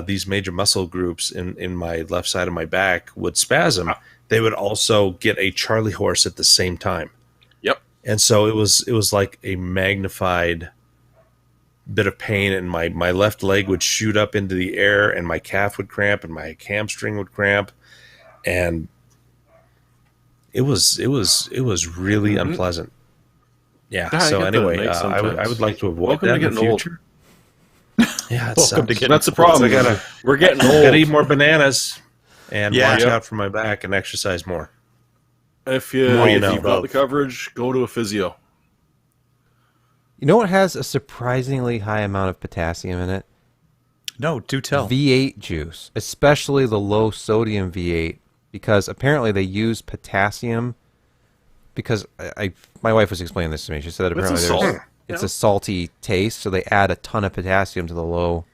S2: these major muscle groups in my left side of my back would spasm, they would also get a Charlie horse at the same time.
S4: Yep.
S2: And so it was like a magnified bit of pain, and my left leg would shoot up into the air, and my calf would cramp, and my hamstring would cramp. And it was really unpleasant. Yeah.
S4: Yeah, I
S2: So
S4: get that
S2: anyway,
S4: at night
S2: I would
S4: sometimes.
S2: like to avoid
S4: Welcome
S2: that
S4: to
S2: in the
S4: getting old.
S2: future. Yeah, it
S1: Welcome
S2: sucks.
S1: to getting
S4: That's the problem.
S2: I
S4: We're getting
S2: gotta
S4: old.
S2: eat more bananas and
S1: Yeah.
S2: watch
S4: Yep.
S2: out for my back and exercise more.
S4: If
S2: More you
S4: if
S2: know.
S4: you've got the coverage, go to a physio.
S3: You know what has a surprisingly high amount of potassium in it?
S1: No, do tell.
S3: V8 juice, especially the low sodium V8, because apparently they use potassium. Because my wife was explaining this to me. She said that
S4: It's a
S3: apparently
S4: salt.
S3: it's
S4: Yeah.
S3: a salty taste, so they add a ton of potassium to the low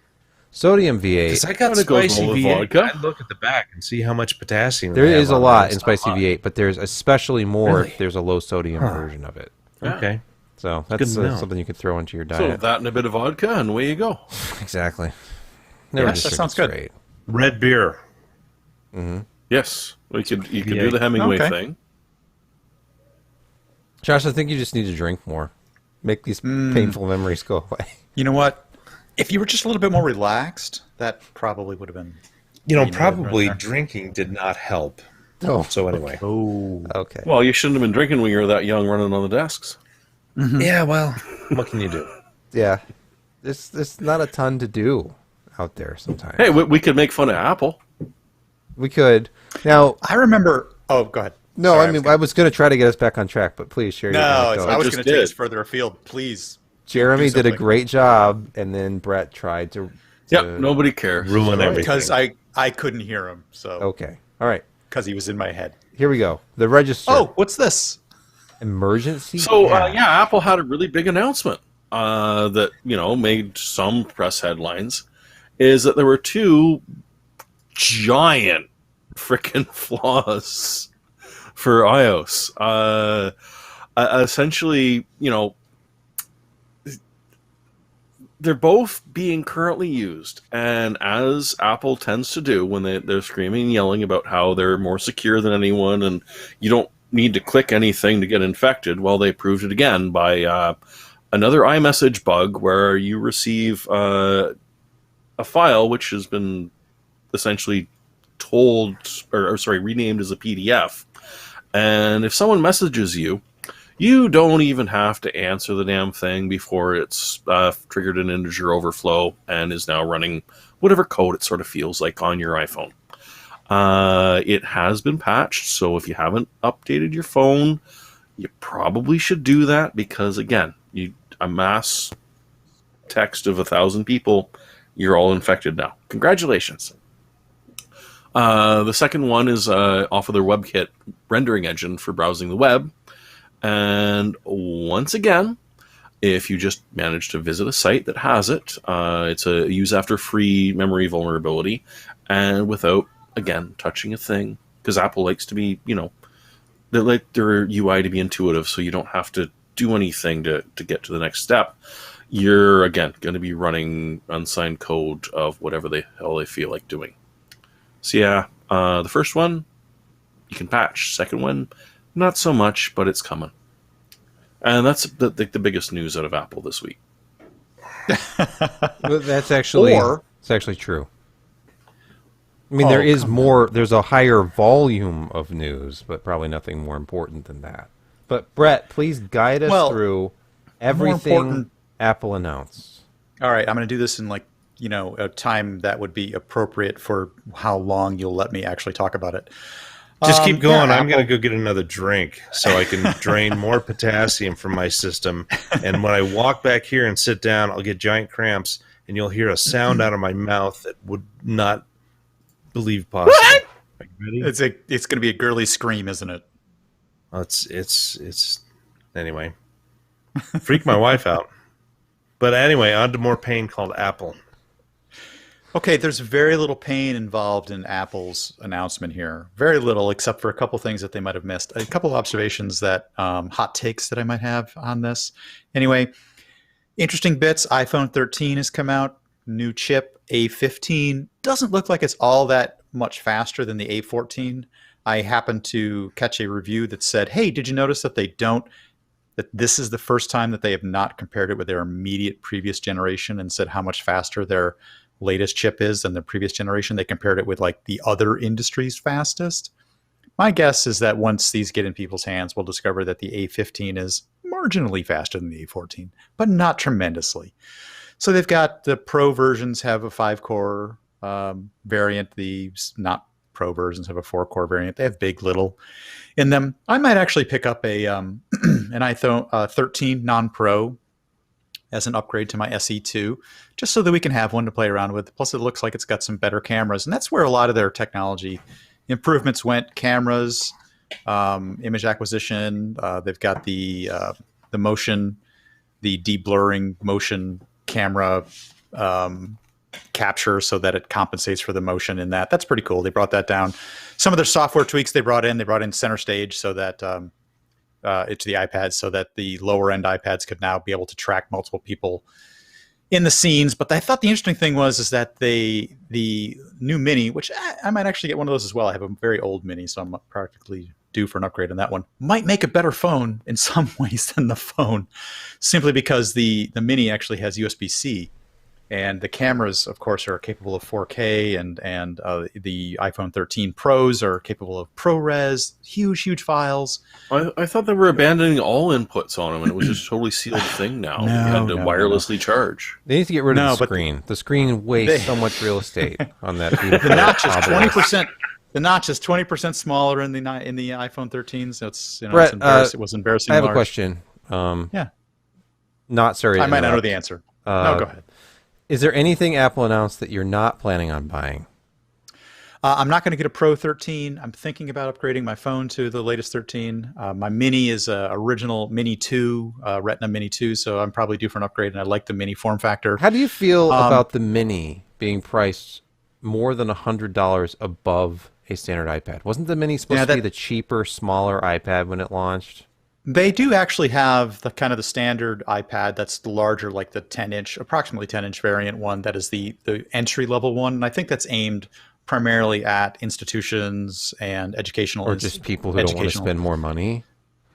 S3: sodium V8.
S2: Because I got
S4: When it goes
S2: spicy
S4: well with
S2: V8.
S4: vodka.
S2: I look at the back and see how much potassium
S3: There
S2: they have
S3: is a
S2: on
S3: lot
S2: it.
S3: in
S2: It's not
S3: spicy
S2: hot.
S3: V8, but there's especially more
S2: Really?
S3: if there's a low sodium version of it.
S2: Okay.
S3: So
S2: good
S3: that's
S2: to know.
S3: something you could throw into your
S4: So
S3: diet.
S4: that and a bit of vodka, and away you go.
S3: Exactly. Never
S1: Yes,
S3: just
S1: that
S3: drink
S1: sounds
S3: it
S1: good.
S3: straight.
S2: Red beer.
S4: Yes, you could
S2: V8.
S4: do the Hemingway
S1: Okay.
S4: thing.
S3: Josh, I think you just need to drink more. Make these painful memories go away.
S1: You know what? If you were just a little bit more relaxed, that probably would have been.
S2: Probably
S1: right there.
S2: drinking did not help.
S3: Oh,
S2: So anyway.
S1: Oh.
S3: okay.
S4: Well, you shouldn't have been drinking when you were that young, running on the desks.
S2: Yeah, well, what can you do?
S3: Yeah, there's not a ton to do out there sometimes.
S4: Hey, we could make fun of Apple.
S3: We could now.
S1: I remember. Oh, go ahead.
S3: No,
S1: Sorry,
S3: I mean I was going to try to get us back on track, but please share your
S1: No,
S3: anecdote.
S1: I was
S4: just
S1: going to take us
S4: did.
S1: further afield. Please.
S3: Jeremy
S1: do
S3: did a
S1: something.
S3: great job, and then Brett tried to.
S4: Yep, nobody cares.
S2: Ruin everything.
S1: Because I couldn't hear him, so
S3: Okay. All right.
S1: because he was in my head.
S3: Here we go. The register.
S1: Oh, what's this?
S3: Emergency.
S4: So
S3: tab.
S4: yeah, Apple had a really big announcement that made some press headlines. Is that there were two giant freaking flaws for iOS? Essentially, they're both being currently used, and as Apple tends to do when they're screaming and yelling about how they're more secure than anyone, and you don't need to click anything to get infected, well, they proved it again by another iMessage bug where you receive a file which has been essentially renamed as a PDF, and if someone messages you, you don't even have to answer the damn thing before it's triggered an integer overflow and is now running whatever code it sort of feels like on your iPhone. It has been patched, so if you haven't updated your phone, you probably should do that because, again, a mass text of 1,000 people, you're all infected now. Congratulations. The second one is off of their WebKit rendering engine for browsing the web. And once again, if you just manage to visit a site that has it, it's a use after free memory vulnerability, and without, again, touching a thing, because Apple likes to be, they like their UI to be intuitive, so you don't have to do anything to get to the next step. You're, again, going to be running unsigned code of whatever the hell they feel like doing. So yeah, the first one, you can patch. Second one, not so much, but it's coming. And that's the biggest news out of Apple this week.
S3: Well, that's actually it's actually true. I mean, there is more. There's a higher volume of news, but probably nothing more important than that. But Brett, please guide us through everything
S1: important-
S3: Apple announced.
S1: All right, I'm going to do this in a time that would be appropriate for how long you'll let me actually talk about it.
S2: Just keep going.
S1: yeah,
S2: I'm going to go get another drink so I can drain more potassium from my system. And when I walk back here and sit down, I'll get giant cramps, and you'll hear a sound out of my mouth that would not believe possible. Are you ready?
S1: It's going to be a girly scream, isn't it?
S2: Oh, it's anyway. Freak my wife out. But anyway, on to more pain called Apple.
S1: Okay, there's very little pain involved in Apple's announcement here. Very little, except for a couple things that they might have missed. A couple of observations that hot takes that I might have on this. Anyway, interesting bits. iPhone 13 has come out. New chip, A15. Doesn't look like it's all that much faster than the A14. I happened to catch a review that said, hey, did you notice that that this is the first time that they have not compared it with their immediate previous generation and said how much faster their latest chip is than the previous generation? They compared it with the other industry's fastest. My guess is that once these get in people's hands, we'll discover that the A15 is marginally faster than the A14, but not tremendously. So they've got the Pro versions have a 5-core variant. The not Pro versions have a 4-core variant. They have big, little in them. I might actually pick up an iPhone 13 non-Pro as an upgrade to my SE2, just so that we can have one to play around with. Plus, it looks like it's got some better cameras, and that's where a lot of their technology improvements went. Cameras, image acquisition. They've got the motion, the deblurring motion camera capture, so that it compensates for the motion in that. That's pretty cool. They brought that down. Some of their software tweaks they brought in center stage, so that it's the iPads, so that the lower end iPads could now be able to track multiple people in the scenes. But I thought the interesting thing was that the new Mini, which I might actually get one of those as well. I have a very old Mini, so I'm practically due for an upgrade on that one. Might make a better phone in some ways than the phone, simply because the Mini actually has USB-C And the cameras, of course, are capable of 4K, and the iPhone 13 Pros are capable of ProRes, huge files.
S4: I thought they were abandoning all inputs on them, and it was just a totally sealed thing now. You had to wirelessly charge.
S3: They need to get rid of
S1: No,
S3: the
S1: but
S3: screen. The screen wastes so much real estate on that. Beautiful
S1: The notch is
S3: obelisk.
S1: 20%. The notch is 20% smaller in the iPhone 13. So it's
S3: Brett,
S1: it was embarrassing.
S3: I have a
S1: large.
S3: question.
S1: Yeah,
S3: Not sorry. to
S1: I might not know
S3: interrupt.
S1: the answer. No, go ahead.
S3: Is there anything Apple announced that you're not planning on buying?
S1: I'm not going to get a Pro 13. I'm thinking about upgrading my phone to the latest 13. My Mini is a original Mini 2, Retina Mini 2, so I'm probably due for an upgrade, and I like the Mini form factor.
S3: How do you feel about the Mini being priced more than $100 above a standard iPad? Wasn't the Mini supposed to be the cheaper, smaller iPad when it launched?
S1: They do actually have the kind of the standard iPad that's the larger, like the 10-inch, approximately 10-inch variant one. That is the entry-level one, and I think that's aimed primarily at institutions and educational.
S3: Or just people who don't want to spend more money?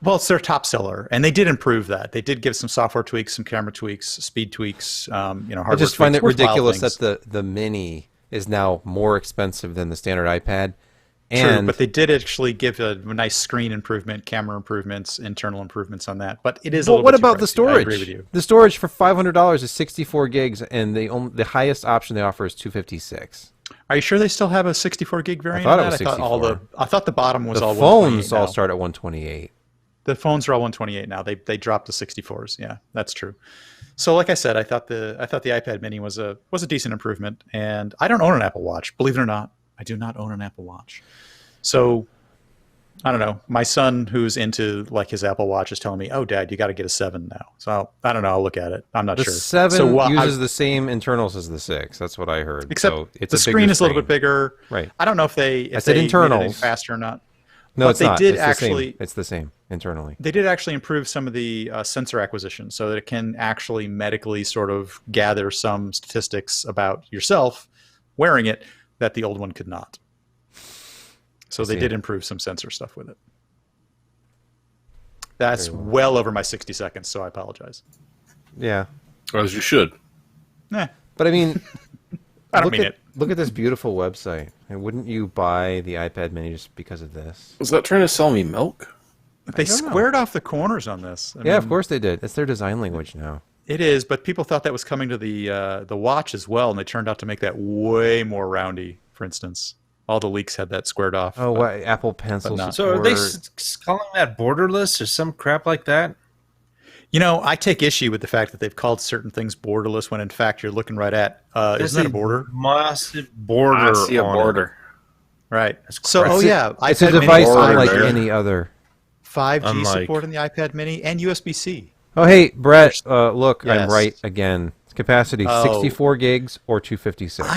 S1: Well, it's their top seller, and they did improve that. They did give some software tweaks, some camera tweaks, speed tweaks, hardware
S3: I just find
S1: tweaks,
S3: it ridiculous
S1: things.
S3: that the Mini is now more expensive than the standard iPad.
S1: True,
S3: And
S1: but they did actually give a nice screen improvement, camera improvements, internal improvements on that. But it is.
S3: But
S1: a little
S3: what
S1: bit too
S3: about the
S1: pricey.
S3: storage?
S1: I agree with you.
S3: The storage for $500 is 64 gigs, and the highest option they offer is 256.
S1: Are you sure they still have a 64 gig variant?
S3: thought
S1: of
S3: it was
S1: that? I thought the bottom was
S3: The
S1: all
S3: phones
S1: 128
S3: all
S1: now.
S3: start at 128.
S1: The phones are all 128 now. They dropped the 64s. Yeah, that's true. So, like I said, I thought the iPad Mini was a decent improvement. And I don't own an Apple Watch, believe it or not. I do not own an Apple Watch. So, I don't know. My son, who's into like his Apple Watch, is telling me, "Oh, Dad, you got to get a 7 now." So I don't know. I'll look at it. I'm not
S3: The
S1: sure.
S3: 7
S1: so,
S3: uses the same internals as the 6. That's what I heard.
S1: except
S3: so it's
S1: the
S3: a
S1: screen
S3: bigger
S1: is a little bit
S3: screen.
S1: bigger.
S3: Right.
S1: I don't know if they
S3: I said
S1: made
S3: internals.
S1: anything faster or not.
S3: No,
S1: But
S3: it's
S1: they
S3: not.
S1: did
S3: It's
S1: actually-
S3: the same. It's the same internally.
S1: They did actually improve some of the sensor acquisition so that it can actually medically sort of gather some statistics about yourself wearing it that the old one could not. So they
S3: see.
S1: did improve some sensor stuff with it. That's well over my 60 seconds, so I apologize.
S3: Yeah.
S4: As you should.
S1: Nah,
S3: But I mean,
S1: I don't
S3: look
S1: mean
S3: at,
S1: it.
S3: Look at this beautiful website. And wouldn't you buy the iPad Mini just because of this?
S4: Was that trying to sell me milk?
S1: They
S3: don't know.
S1: squared off the corners on this. I
S3: Yeah, of
S1: mean,
S3: course they did. It's their design language now.
S1: It is, but people thought that was coming to the watch as well, and they turned out to make that way more roundy. For instance, all the leaks had that squared off.
S3: Oh, what Apple Pencil
S1: not.
S2: So are they
S3: support.
S2: calling that borderless or some crap like that?
S1: You know, I take issue with the fact that they've called certain things borderless when in fact you're looking right at
S2: There's
S1: isn't that a border?
S2: Massive border.
S4: I see a
S2: on
S4: border.
S1: Right. So,
S2: crazy.
S1: oh yeah,
S3: It's a
S1: iPad Mini
S3: device
S1: is
S3: unlike
S4: border.
S3: any other.
S1: 5G
S2: Unlike-
S1: support in the iPad Mini and USB-C.
S3: Oh, hey, Brett, look, I'm
S1: Yes.
S3: right again. Capacity,
S1: Oh.
S3: 64 gigs or 256.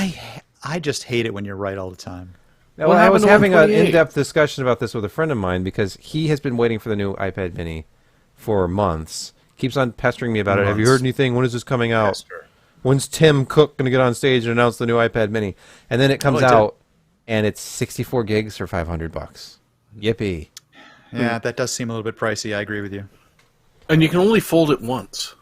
S1: I just hate it when you're right all the time.
S3: Well,
S4: What
S3: I was
S4: happened to
S3: having an
S4: 128?
S3: in-depth discussion about this with a friend of mine because he has been waiting for the new iPad Mini for months. Keeps on pestering me about it. Have you heard anything? When is this coming out? When's Tim Cook going to get on stage and announce the new iPad Mini? And then it comes
S1: Well, it did.
S3: out, and it's 64 gigs for $500. Yippee!
S1: Yeah, that does seem a little bit pricey. I agree with you.
S4: And you can only fold it once.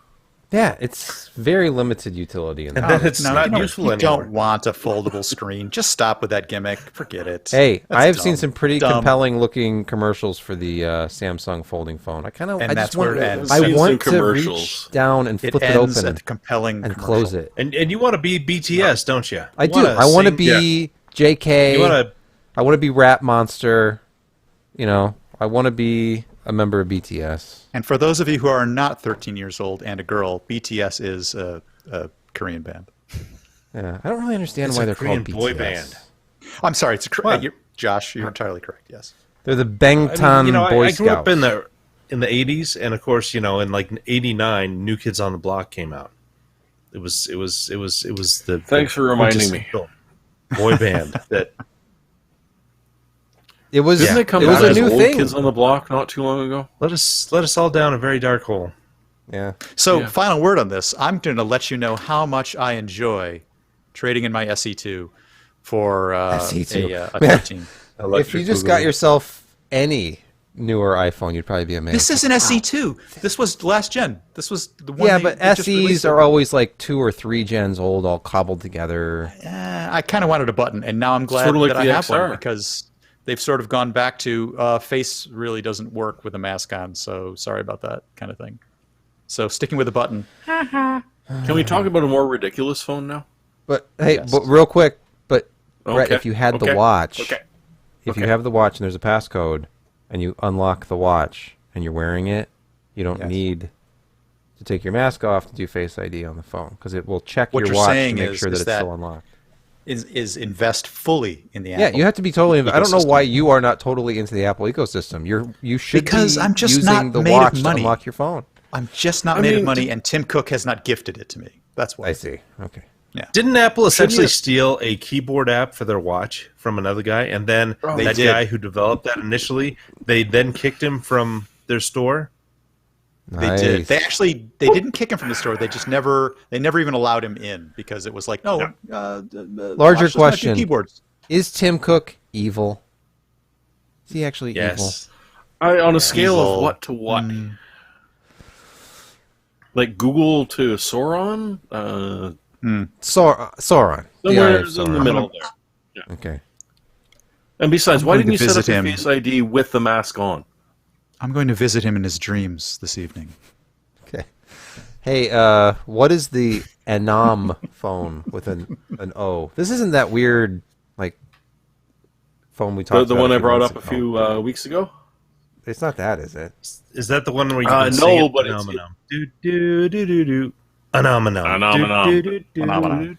S3: Yeah, it's very limited utility in
S2: And
S3: that.
S2: then it's
S1: No,
S2: not
S1: you don't-
S2: useful
S1: you
S2: anymore.
S1: don't want a foldable screen. Just stop with that gimmick. Forget it.
S3: Hey,
S1: That's
S3: I have
S1: dumb.
S3: seen some pretty
S1: Dumb.
S3: compelling looking commercials for the Samsung folding phone. I kind of,
S1: And
S3: I
S1: that's
S3: just want,
S1: where it ends.
S3: I
S4: I've seen
S3: want
S4: some
S3: to reach
S4: commercials.
S3: down and
S1: It
S3: flip it
S1: ends
S3: open
S1: at the compelling
S3: and
S1: commercial.
S3: close it.
S2: And you want to be BTS, don't you?
S3: I do. I want to be JK.
S2: You want to?
S3: I want to be Rap Monster. You know, I want to be a member of BTS.
S1: And for those of you who are not 13 years old and a girl, BTS is a Korean band.
S3: Yeah, I don't really understand
S2: It's
S3: why
S2: a
S3: they're
S2: Korean
S3: called
S2: boy
S3: BTS.
S2: band.
S1: I'm sorry, it's
S2: What?
S1: Josh. You're entirely correct. Yes.
S3: They're the Bangtan Boy
S2: I grew
S3: Scouts.
S2: up in the 80s, and of course, in like '89, New Kids on the Block came out. It was the
S4: Thanks for reminding me.
S2: boy band that
S3: It was.
S4: Didn't they come
S3: it was
S4: out
S3: a
S4: as
S3: new
S4: old
S3: thing.
S4: Kids on the Block not too long ago?
S2: let us all down a very dark hole.
S3: Yeah.
S1: So,
S4: Yeah.
S1: final word on this. I'm going to let you know how much I enjoy trading in my SE2 for
S3: SE2.
S1: a 13.
S3: If you just got yourself any newer iPhone, you'd probably be amazed.
S1: This is an SE2. This was last gen. This was the one.
S3: Yeah,
S1: they
S3: but
S1: just
S3: SEs
S1: released.
S3: are always like 2 or 3 gens old, all cobbled together.
S1: I kind of wanted a button, and now I'm glad
S4: Sort of like
S1: that I
S4: the
S1: have one
S4: XR.
S1: because they've sort of gone back to face really doesn't work with a mask on. So sorry about that kind of thing. So sticking with a button.
S4: Can we talk about a more ridiculous phone now?
S3: But hey,
S1: Yes.
S3: but real quick, but Brett,
S4: Okay.
S3: if you had
S4: Okay.
S3: the watch,
S4: Okay.
S3: if you
S4: Okay.
S3: have the watch and there's a passcode, and you unlock the watch and you're wearing it, you don't
S1: Yes.
S3: need to take your mask off to do Face ID on the phone because it will check
S1: What
S3: your
S1: you're
S3: watch to
S1: saying
S3: make
S1: is-
S3: sure that
S1: is
S3: it's
S1: that-
S3: still unlocked.
S1: Is invest fully in the
S3: Yeah,
S1: Apple.
S3: you have to be totally. I don't know
S1: ecosystem.
S3: why you are not totally into the Apple ecosystem. You should
S1: Because
S3: be
S1: I'm just
S3: using
S1: not
S3: the
S1: made of
S3: watch to
S1: money.
S3: unlock your phone.
S1: I'm just not
S4: I
S1: made
S4: mean,
S1: of money, and Tim Cook has not gifted it to me. That's why.
S3: I see. Okay.
S2: Didn't Apple essentially
S4: you-
S2: steal a keyboard app for their watch from another guy, and then
S1: They
S2: that
S1: did.
S2: guy who developed that initially, they then kicked him from their store?
S1: They did.
S3: Nice.
S1: They didn't kick him from the store. They never even allowed him in because it was like, no.
S3: Larger
S1: watch does not do
S3: question.
S1: Keyboards.
S3: Is Tim Cook evil? Is he actually evil?
S2: Yes.
S4: On a scale
S1: Evil.
S4: of what to what? Like Google to Sauron?
S3: Sauron. The Eye
S4: Somewhere
S3: of
S4: in the
S3: Sauron.
S4: middle there.
S3: Okay.
S4: And besides,
S1: I'm
S4: why
S1: going
S4: didn't
S1: to
S4: you set up
S1: visit
S4: your
S1: him.
S4: Face ID with the mask on?
S1: I'm going to visit him in his dreams this evening.
S3: Okay. Hey, what is the Anam phone with an O? This isn't that weird, like, phone we talked
S4: The
S3: about.
S4: one I
S3: few
S4: brought
S3: months
S4: up a
S3: ago.
S4: few weeks ago?
S3: It's not that, is it?
S2: Is that the one where you
S4: Uh,
S2: can
S4: no,
S2: sing it?
S4: but it's-
S2: Anomenum. Do, do, do, do, do. Anomenum.
S4: Anomenum.
S2: Do, do, do,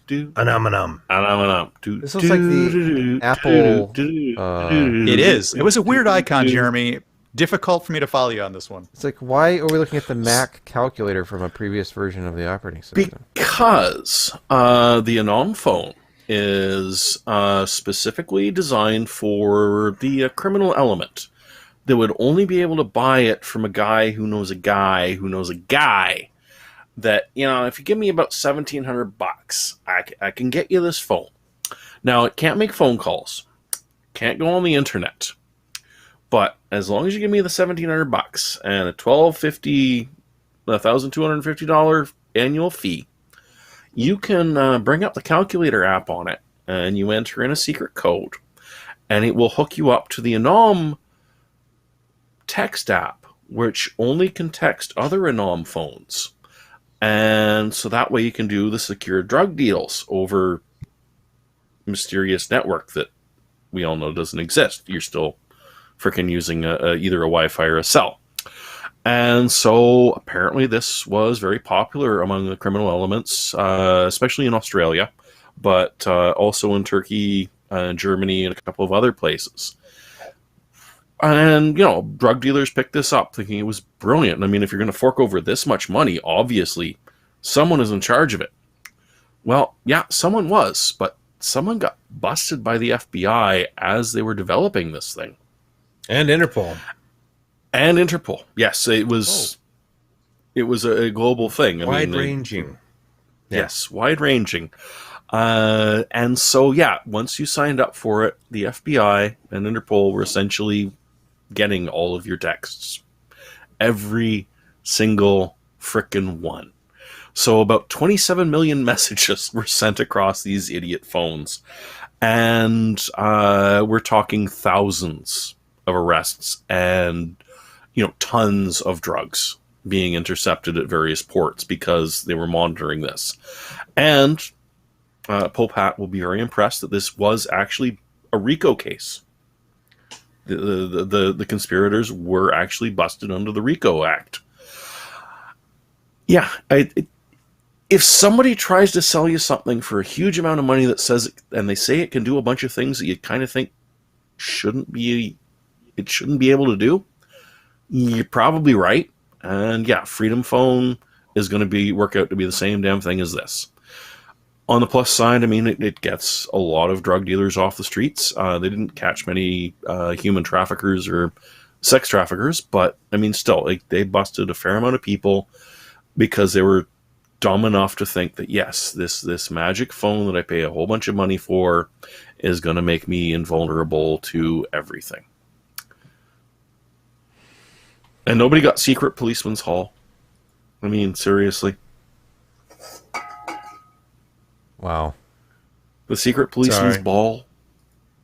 S2: do.
S1: Anomenum.
S2: Anomenum.
S3: This looks like the Apple,
S1: It is. It was a weird icon, Jeremy. Difficult for me to follow you on this one.
S3: It's like, why are we looking at the Mac calculator from a previous version of the operating system?
S4: Because the Anom phone is specifically designed for the criminal element that would only be able to buy it from a guy who knows a guy who knows a guy that, if you give me about $1,700, I can get you this phone. Now, it can't make phone calls, can't go on the internet, but as long as you give me the $1,700 and a $1,250 annual fee, you can bring up the calculator app on it, and you enter in a secret code, and it will hook you up to the Anom text app, which only can text other Anom phones. And so that way you can do the secure drug deals over mysterious network that we all know doesn't exist. You're still freaking using either a Wi-Fi or a cell. And so apparently this was very popular among the criminal elements, especially in Australia, but also in Turkey, Germany, and a couple of other places. And, drug dealers picked this up thinking it was brilliant. I mean, if you're going to fork over this much money, obviously someone is in charge of it. Well, yeah, someone was, but someone got busted by the FBI as they were developing this thing.
S2: And Interpol.
S4: And Interpol. Yes, it was a global thing. I mean,
S2: Wide-ranging.
S4: Yes, wide-ranging. And so, yeah, once you signed up for it, the FBI and Interpol were essentially getting all of your texts. Every single frickin' one. So about 27 million messages were sent across these idiot phones. And we're talking thousands of arrests and, tons of drugs being intercepted at various ports because they were monitoring this. And Pope Hat will be very impressed that this was actually a RICO case. The conspirators were actually busted under the RICO Act. Yeah, if somebody tries to sell you something for a huge amount of money that says, and they say it can do a bunch of things that you kind of think it shouldn't be able to do, you're probably right. And yeah, Freedom Phone is going to work out to be the same damn thing as this. On the plus side, I mean, it gets a lot of drug dealers off the streets. They didn't catch many human traffickers or sex traffickers, but I mean, still, they busted a fair amount of people because they were dumb enough to think that, yes, this magic phone that I pay a whole bunch of money for is going to make me invulnerable to everything. And nobody got Secret Policeman's Hall. I mean, seriously.
S3: Wow.
S4: The Secret Policeman's
S2: Sorry.
S4: Ball.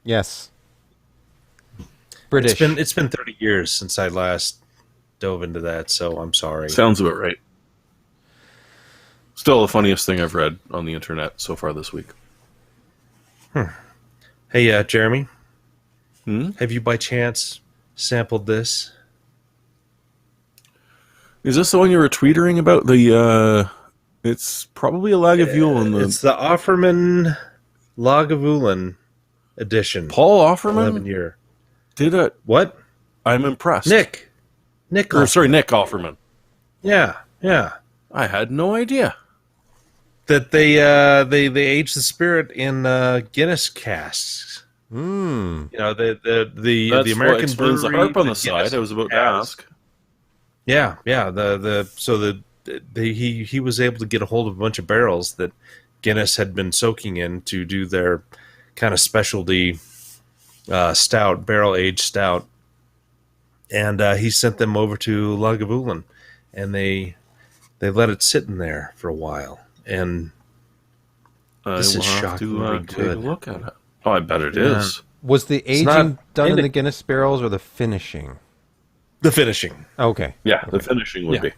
S3: Yes. British.
S2: It's been 30 years since I last dove into that, so I'm sorry.
S4: Sounds about right. Still the funniest thing I've read on the internet so far this week.
S2: Hey, Jeremy,
S4: Hmm?
S2: have you by chance sampled this?
S4: Is this the one you were tweeting about? It's probably a Lagavulin on the
S2: It's the Offerman Lagavulin edition.
S4: Paul
S2: 11
S4: Offerman
S2: year.
S4: did it.
S2: What?
S4: I'm impressed.
S2: Nick
S4: Nick Offerman.
S2: Yeah.
S4: I had no idea.
S2: That they aged the spirit in Guinness casks.
S3: Hmm.
S2: You know, the
S4: That's
S2: the
S4: what
S2: American
S4: explains the
S2: brewery
S4: harp on the
S2: that Guinness
S4: side. I was about to
S2: has.
S4: ask.
S2: Yeah. He was able to get a hold of a bunch of barrels that Guinness had been soaking in to do their kind of specialty stout, barrel aged stout, and he sent them over to Lagavulin, and they let it sit in there for a while, and This
S4: I
S2: is
S4: will have
S2: shockingly
S4: to take a
S2: good.
S4: look at it. Oh, I bet it is.
S3: Was the aging
S2: not
S3: done in
S2: in
S3: the
S2: it.
S3: Guinness barrels or the finishing?
S2: the finishing.
S3: Okay.
S4: Yeah, the finishing would
S2: Yeah.
S4: be.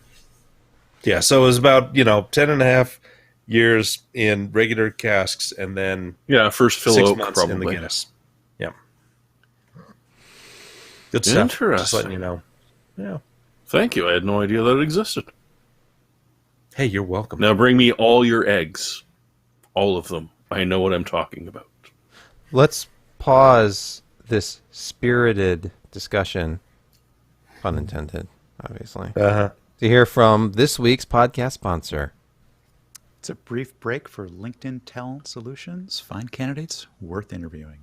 S2: Yeah, so it was about 10 and a half years in regular casks, and then
S4: Yeah, first fill
S2: 6
S4: oak
S2: months in the
S4: probably.
S2: Guinness. Yeah. Good stuff. Just
S4: Interesting.
S2: letting you know. Yeah.
S4: Thank you. I had no idea that it existed.
S2: Hey, you're welcome.
S4: Now bring me all your eggs. All of them. I know what I'm talking about.
S3: Let's pause this spirited discussion, pun intended, obviously,
S2: Uh-huh.
S3: to hear from this week's podcast sponsor.
S1: It's a brief break for LinkedIn Talent Solutions. Find candidates worth interviewing.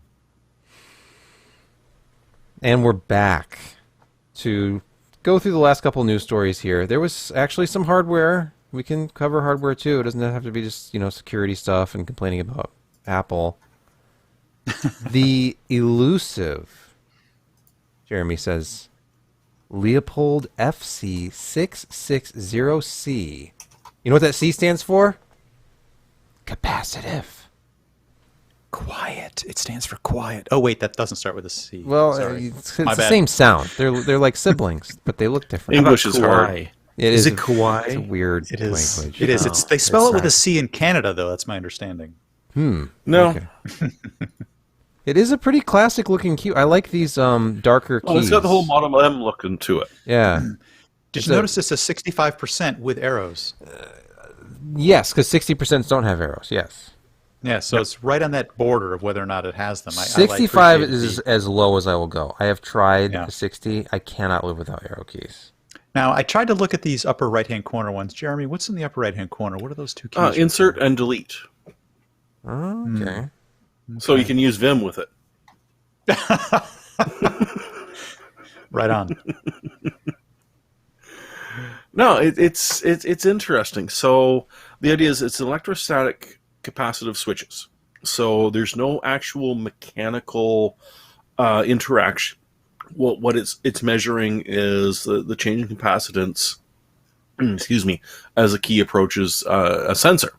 S3: And we're back to go through the last couple news stories here. There was actually some hardware. We can cover hardware too. It doesn't have to be just, security stuff and complaining about Apple. The elusive, Jeremy says, Leopold FC660C. You know what that C stands for? Capacitive.
S1: Quiet. It stands for quiet. Oh, wait, that doesn't start with a C.
S3: Well,
S1: Sorry.
S3: it's
S1: My
S3: the
S1: bad.
S3: same sound. They're like siblings, but they look different.
S4: English is hard.
S2: Kauai.
S3: Is
S2: it Kauai?
S3: It's a weird
S1: It is.
S3: language.
S1: It is.
S2: Oh,
S1: They spell
S2: it's
S1: it with
S2: not.
S1: a C in Canada, though. That's my understanding.
S4: No.
S3: Okay. It is a pretty classic looking key. I like these darker keys.
S4: Well, it's got the whole Model M look into it.
S3: Yeah.
S1: Did
S3: It's
S1: you
S3: a-
S1: notice this is 65% with arrows?
S3: Yes, because 60% don't have arrows. Yes.
S1: Yeah, so it's right on that border of whether or not it has them.
S3: 65
S1: appreciate
S3: is
S1: the-
S3: as low as I will go. I have tried
S1: Yeah.
S3: the 60. I cannot live without arrow keys.
S1: Now, I tried to look at these upper right-hand corner ones. Jeremy, what's in the upper right-hand corner? What are those two keys?
S4: Insert and delete.
S3: Okay.
S4: So you can use Vim with it.
S1: Right on.
S4: No, it's interesting. So the idea is it's electrostatic capacitive switches. So there's no actual mechanical interaction. What it's measuring is the change in capacitance. Excuse me, as a key approaches a sensor.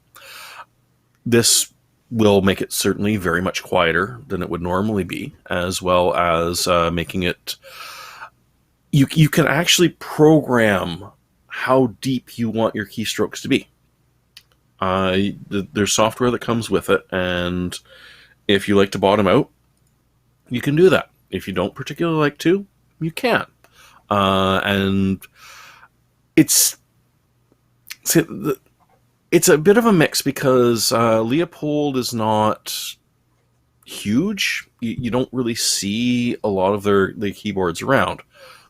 S4: This will make it certainly very much quieter than it would normally be, as well as making it. You can actually program how deep you want your keystrokes to be. There's software that comes with it, and if you like to bottom out, you can do that. If you don't particularly like to, you can. And it's a bit of a mix because Leopold is not huge. You don't really see a lot of their keyboards around.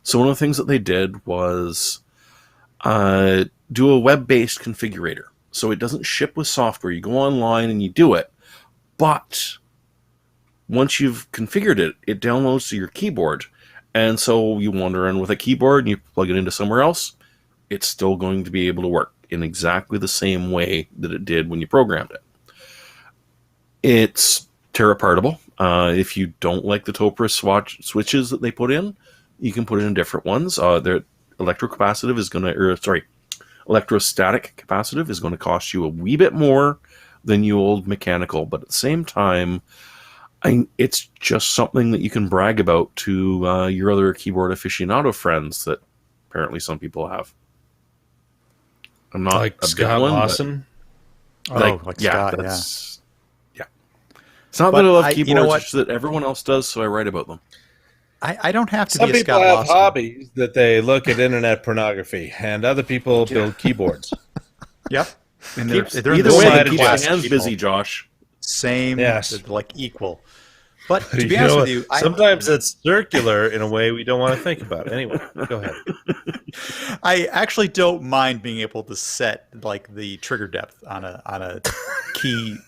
S4: So one of the things that they did was do a web-based configurator. So it doesn't ship with software. You go online and you do it. But once you've configured it, it downloads to your keyboard. And so you wander around with a keyboard and you plug it into somewhere else. It's still going to be able to work in exactly the same way that it did when you programmed it. It's tear-apartable. If you don't like the Topris switches that they put in, you can put in different ones. They're electrocapacitive is going to, or sorry, electrostatic capacitive is going to cost you a wee bit more than your old mechanical, but at the same time, it's just something that you can brag about to your other keyboard aficionado friends that apparently some people have. I'm not
S2: Like
S4: a big
S2: Scott
S4: one, but
S2: Lawson.
S1: Like
S4: yeah,
S1: Scott,
S4: that's yeah. It's not
S1: But
S4: that I love
S1: you
S4: keyboards,
S1: know what?
S4: it's just that everyone else does, so I write about them.
S1: I don't have to
S2: Some
S1: be a
S2: people
S1: Scott
S2: have
S1: Lawson.
S2: hobbies that they look at internet pornography, and other people build keyboards.
S1: Yep. And
S4: Keeps,
S1: they're in
S4: either
S1: the
S4: way,
S1: same
S4: it keeps your
S1: class of
S4: hands
S1: people.
S4: busy, Josh.
S1: Same,
S2: Yes.
S1: like equal. But to be
S2: You
S1: honest
S2: know,
S1: with you,
S2: sometimes it's circular in a way we don't want to think about. Anyway, go ahead.
S1: I actually don't mind being able to set like the trigger depth on a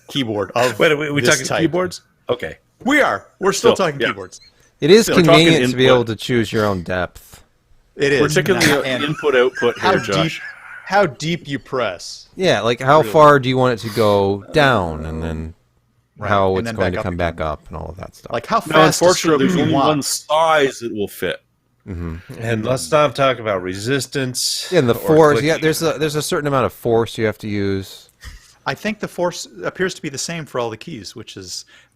S1: keyboard of
S2: Wait, we
S1: this
S2: talking
S1: type.
S2: keyboards? Okay.
S1: We're still
S4: Still,
S1: talking
S4: yeah.
S1: keyboards.
S3: It is
S4: We're talking
S3: convenient to be
S4: input.
S3: able to choose your own depth.
S1: It is.
S4: We're taking the
S1: And
S4: input-output
S1: how
S4: here,
S1: deep,
S4: Josh.
S1: how deep you press.
S3: Yeah, like how far do you want it to go down, and then
S1: Right,
S3: how
S1: and
S3: it's
S1: then
S3: going
S1: back
S3: to
S1: up
S3: come
S1: again.
S3: back up, and all of that stuff.
S1: Like how
S4: No,
S1: fast to
S4: unfortunately,
S1: stroke
S4: there's
S1: you
S4: only one
S1: want.
S4: size that will fit.
S2: And let's not talk about resistance.
S3: Yeah, and the
S2: or
S3: force. Yeah,
S2: clicking.
S3: there's a certain amount of force you have to use.
S1: I think the force appears to be the same for all the keys,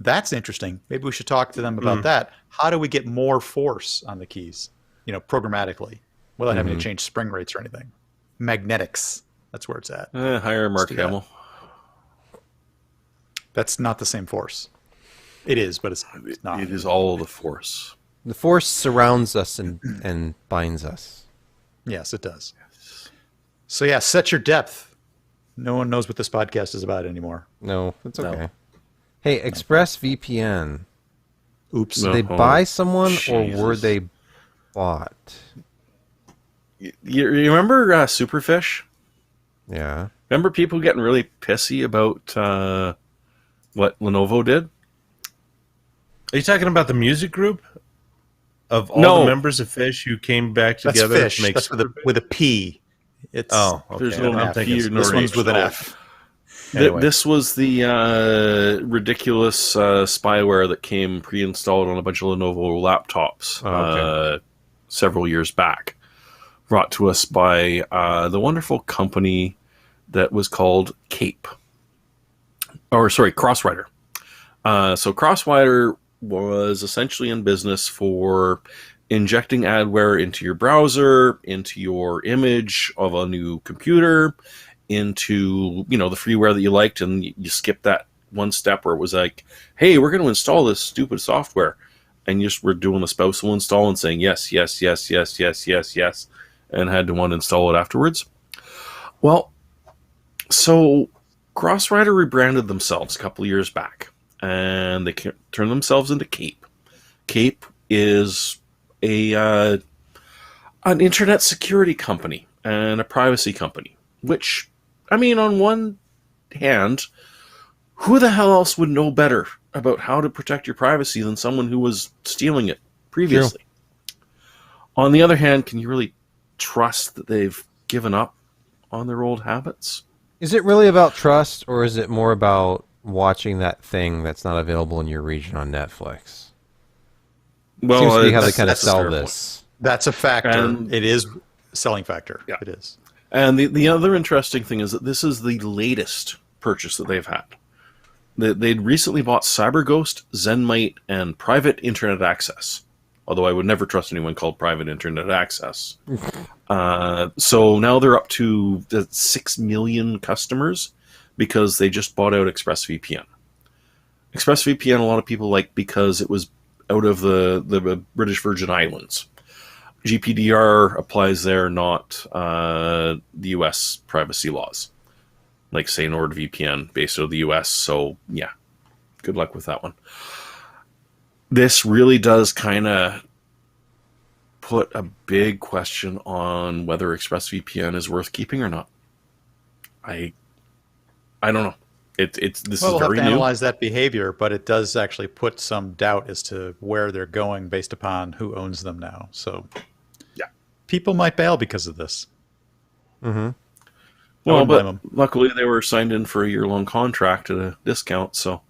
S1: that's interesting. Maybe we should talk to them about that. How do we get more force on the keys, programmatically, without having to change spring rates or anything? Magnetics, that's where it's at.
S4: Hire Mark
S1: do that.
S4: Hamill.
S1: That's not the same force. It is, but it's not.
S4: It is all the force.
S3: The force surrounds us and binds us.
S1: Yes, it does. So yeah, set your depth. No one knows what this podcast is about anymore.
S3: No, it's
S4: No.
S3: okay. Hey, ExpressVPN.
S1: Oops.
S3: Did they
S4: Oh,
S3: buy someone, or were
S4: Jesus.
S3: they bought?
S4: You remember Superfish?
S3: Yeah.
S4: Remember people getting really pissy about what Lenovo did?
S2: Are you talking about the music group of all
S4: No.
S2: the members of Fish who came back
S1: That's
S2: together
S1: fish.
S2: to make
S1: That's with a P. It's
S2: Oh, okay.
S4: There's no
S2: I'm
S4: F.
S2: thinking
S4: You're
S1: this
S4: nor
S1: one's
S4: H.
S1: with an
S4: Oh.
S1: F.
S2: Anyway.
S4: This was the ridiculous spyware that came pre-installed on a bunch of Lenovo laptops
S3: okay.
S4: several years back. Brought to us by the wonderful company that was called Cape. Crossrider. So Crossrider was essentially in business for injecting adware into your browser, into your image of a new computer, into the freeware that you liked, and you skipped that one step where it was like, hey, we're going to install this stupid software, and you just were doing the spousal install and saying yes, yes, yes, yes, yes, yes, yes, and had to uninstall it afterwards. Well, so Crossrider rebranded themselves a couple of years back, and they turned themselves into Cape. Cape is an internet security company and a privacy company, which, I mean, on one hand, who the hell else would know better about how to protect your privacy than someone who was stealing it previously? On the other hand, can you really trust that they've given up on their old habits?
S3: Is it really about trust, or is it more about watching that thing that's not available in your region on Netflix?
S4: Well,
S3: Seems to be how they
S4: that's-
S3: kind of
S4: that's a
S3: sell
S4: fair point.
S3: this.
S1: That's a factor.
S4: And-
S1: It is a selling factor.
S4: Yeah.
S1: It is.
S4: And the other interesting thing is that this is the latest purchase that they've had. They'd recently bought CyberGhost, ZenMate, and Private Internet Access. Although I would never trust anyone called Private Internet Access. So now they're up to 6 million customers because they just bought out ExpressVPN. ExpressVPN, a lot of people like because it was out of the British Virgin Islands. GPDR applies there, not the US privacy laws, like say NordVPN based out of the US. So yeah, good luck with that one. This really does kind of put a big question on whether ExpressVPN is worth keeping or not. I don't know. This
S1: Well,
S4: is
S1: we'll have
S4: very
S1: to
S4: new.
S1: analyze that behavior, but it does actually put some doubt as to where they're going based upon who owns them now. So,
S4: Yeah.
S1: people might bail because of this.
S3: Mm-hmm.
S4: Well,
S1: wouldn't blame
S4: but
S1: 'em.
S4: luckily they were signed in for a year-long contract at a discount, so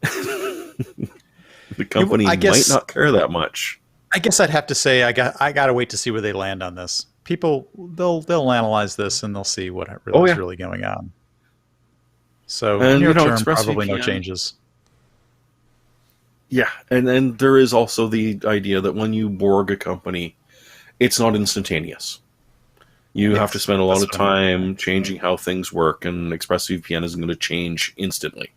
S4: the company
S1: I guess-
S4: might not care that much.
S1: I guess I'd have to say I got to wait to see where they land on this. people they'll analyze this and they'll see what really is really going on. So
S4: And,
S1: near term,
S4: ExpressVPN
S1: probably no changes.
S4: Yeah, and then there is also the idea that when you Borg a company, it's not instantaneous. You have to spend a lot of time changing how things work, and ExpressVPN isn't going to change instantly.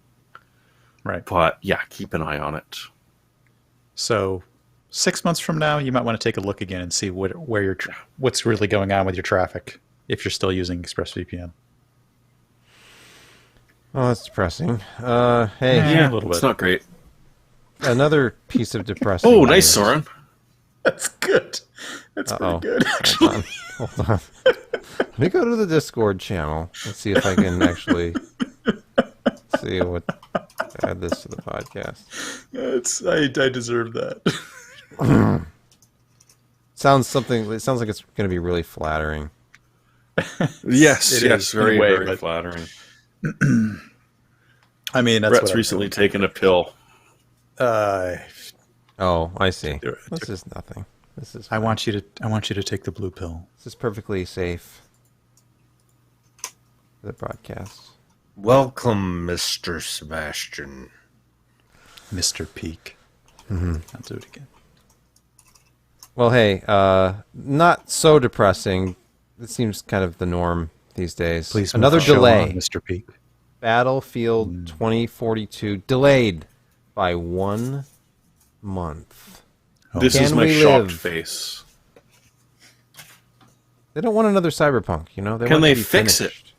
S1: Right.
S4: But yeah, keep an eye on it.
S1: So 6 months from now, you might want to take a look again and see what's really going on with your traffic if you're still using ExpressVPN.
S3: Oh, that's depressing. Hey,
S1: Yeah, a little
S4: it's
S1: bit.
S4: not great.
S3: another piece of depressing.
S4: Oh, nice,
S3: news.
S4: Soren.
S1: That's good. That's
S3: Uh-oh.
S1: pretty good.
S3: Hold on. Hold on. Let me go to the Discord channel. Let's see if I can actually see what add this to the podcast.
S1: I deserve that.
S3: It sounds like it's going to be really flattering.
S4: Yes,
S1: It
S4: yes,
S1: is, in a
S4: very,
S1: way,
S4: very
S1: but-
S4: flattering.
S1: I mean, that's
S4: Brett's
S1: what
S4: recently taken a pill.
S3: Oh, I see.
S1: Do it.
S3: This is nothing. This is.
S1: I want you to take the blue pill.
S3: This is perfectly safe. For the broadcast.
S2: Welcome, Mr. Sebastian.
S1: Mr. Peak.
S3: Mm-hmm.
S1: I'll do it again.
S3: Well, hey, not so depressing. It seems kind of the norm these days.
S1: Please, move
S3: another
S1: the show
S3: delay.
S1: on, Mr. Peak.
S3: Battlefield 2042 delayed by 1 month.
S4: This
S3: Can
S4: is my
S3: we
S4: shocked
S3: live?
S4: face.
S3: They don't want another Cyberpunk, you know. They
S4: Can
S3: want
S4: they
S3: to be
S4: fix
S3: finished.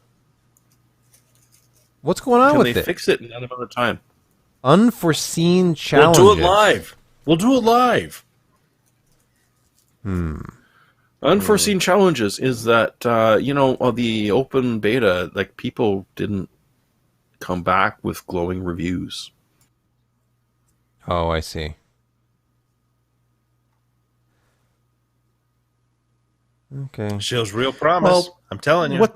S3: What's going on
S4: Can
S3: with
S4: they
S3: it?
S4: fix it in another time?
S3: Unforeseen challenges.
S2: We'll do it live. We'll do it live.
S4: Unforeseen challenges is that on the open beta, like people didn't come back with glowing reviews.
S3: Oh, I see. Okay.
S2: Shows real promise.
S1: Well,
S2: I'm telling you.
S1: What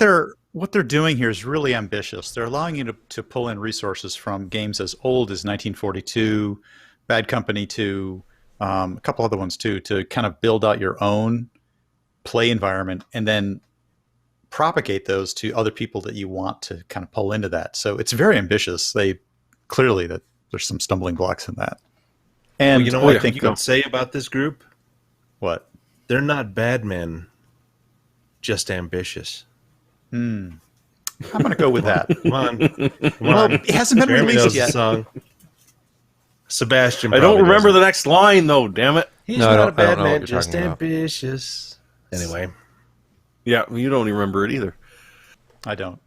S1: they're doing here is really ambitious. They're allowing you to pull in resources from games as old as 1942, Bad Company 2, a couple other ones too, to kind of build out your own play environment and then propagate those to other people that you want to kind of pull into that. So it's very ambitious. They clearly that there's some stumbling blocks in that. And
S2: Well, you know
S1: I
S2: what
S1: think
S2: you can say about this group?
S1: what?
S2: They're not bad men, just ambitious.
S1: I'm going to go with that.
S2: Come on. Come
S1: Well,
S2: on.
S1: it hasn't been
S2: Jeremy
S1: released
S2: knows
S1: yet.
S2: the song. Sebastian
S4: I don't
S2: probably
S4: remember
S2: doesn't.
S4: the next line though. Damn it!
S2: He's
S3: No, I
S2: not
S3: don't-
S2: a
S3: I
S2: bad
S3: don't know what
S2: man,
S3: you're
S2: just
S3: talking about.
S2: ambitious. Anyway.
S4: Yeah, you don't even remember it either.
S1: I don't.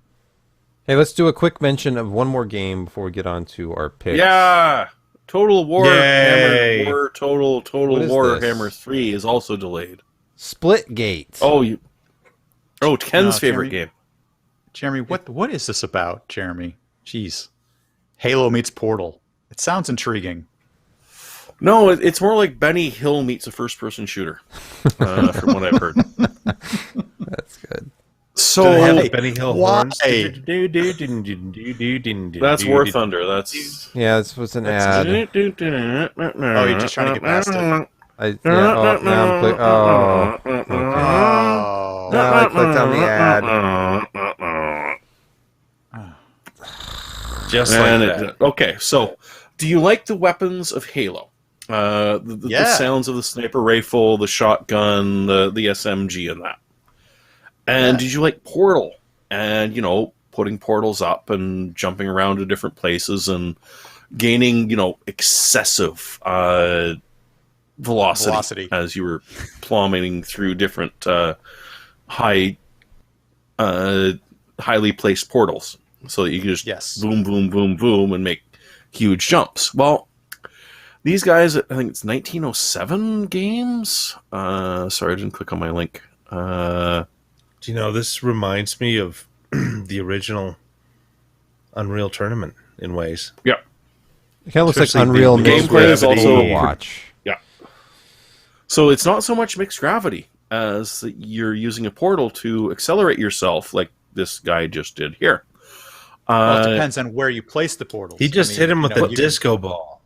S3: Hey, let's do a quick mention of one more game before we get on to our picks.
S4: Yeah, Total War
S2: Yay.
S4: Hammer War Total
S3: What is
S4: War
S3: this?
S4: Hammer 3 is also delayed.
S3: Splitgate.
S4: Ken's favorite
S1: Jeremy.
S4: game.
S1: Jeremy, what is this about, Jeremy? Jeez. Halo meets Portal. It sounds intriguing.
S4: No, it's more like Benny Hill meets a first-person shooter, from what I've heard.
S3: That's good.
S1: So
S2: Do they have the Benny Hill
S1: why?
S2: horns?
S4: That's War Thunder. That's
S3: Yeah, this was an ad.
S4: Oh,
S1: you're just trying to get past it.
S3: Now I'm click. Oh, okay.
S1: Oh.
S3: Now I clicked on the ad.
S2: Just
S4: And
S2: like that.
S4: okay, so do you like the weapons of Halo? The
S1: Yeah.
S4: sounds of the sniper rifle, the shotgun, the SMG, and that. And did you like Portal? And putting portals up and jumping around to different places and gaining excessive velocity as you were plummeting through different highly placed portals, so that you can just boom, boom, boom, boom, and make huge jumps. Well, these guys, I think it's 1907 games. Sorry, I didn't click on my link.
S2: Do you know, this reminds me of the original Unreal Tournament in ways.
S4: Yeah.
S3: It kind of looks like
S2: Especially
S3: Unreal
S2: the
S3: mixed
S4: gameplay is
S3: with
S4: also-
S3: Overwatch.
S4: So it's not so much mixed gravity as that you're using a portal to accelerate yourself, like this guy just did here.
S1: Well, it depends on where you place the portals.
S2: He just hit him with
S1: you
S2: a disco ball.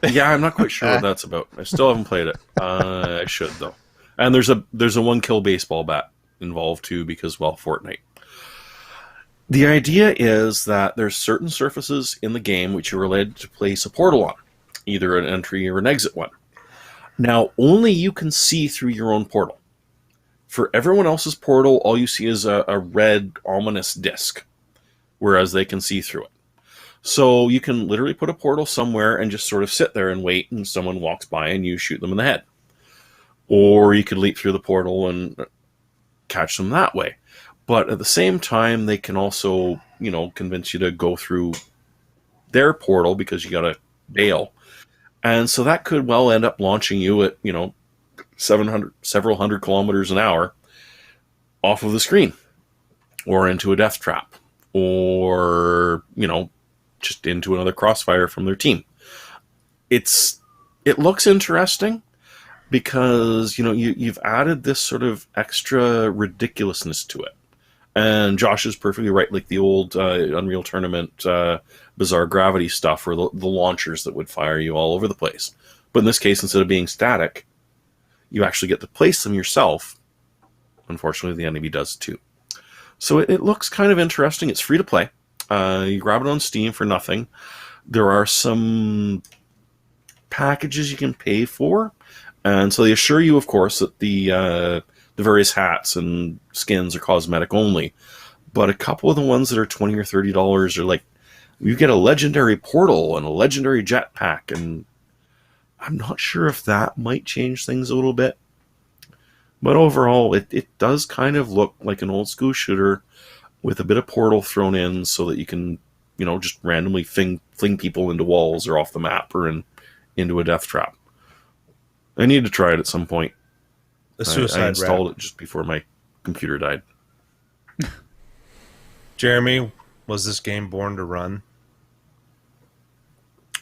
S4: Yeah, I'm not quite sure what that's about. I still haven't played it. I should though. And there's a 1 kill baseball bat involved too, because, well, Fortnite. The idea is that there's certain surfaces in the game which you're allowed to place a portal on, either an entry or an exit one. Now, only you can see through your own portal. For everyone else's portal, all you see is a red, ominous disc, whereas they can see through it. So you can literally put a portal somewhere and just sort of sit there and wait, and someone walks by and you shoot them in the head. Or you could leap through the portal and catch them that way. But at the same time, they can also, convince you to go through their portal because you got to bail. And so that could well end up launching you at, several hundred kilometers an hour off of the screen, or into a death trap, or, just into another crossfire from their team. It looks interesting because, you've added this sort of extra ridiculousness to it. And Josh is perfectly right, like the old Unreal Tournament Bizarre Gravity stuff, or the launchers that would fire you all over the place. But in this case, instead of being static, you actually get to place them yourself. Unfortunately, the enemy does too. So it looks kind of interesting. It's free to play. You grab it on Steam for nothing. There are some packages you can pay for. And so they assure you, of course, that the various hats and skins are cosmetic only. But a couple of the ones that are $20 or $30 are like, you get a legendary portal and a legendary jetpack, and I'm not sure if that might change things a little bit. But overall, it does kind of look like an old school shooter with a bit of portal thrown in so that you can, just randomly fling people into walls or off the map or into a death trap. I need to try it at some point.
S2: The
S4: I
S2: suicide
S4: installed
S2: rap.
S4: it just before my computer died.
S2: Jeremy, was this game born to run?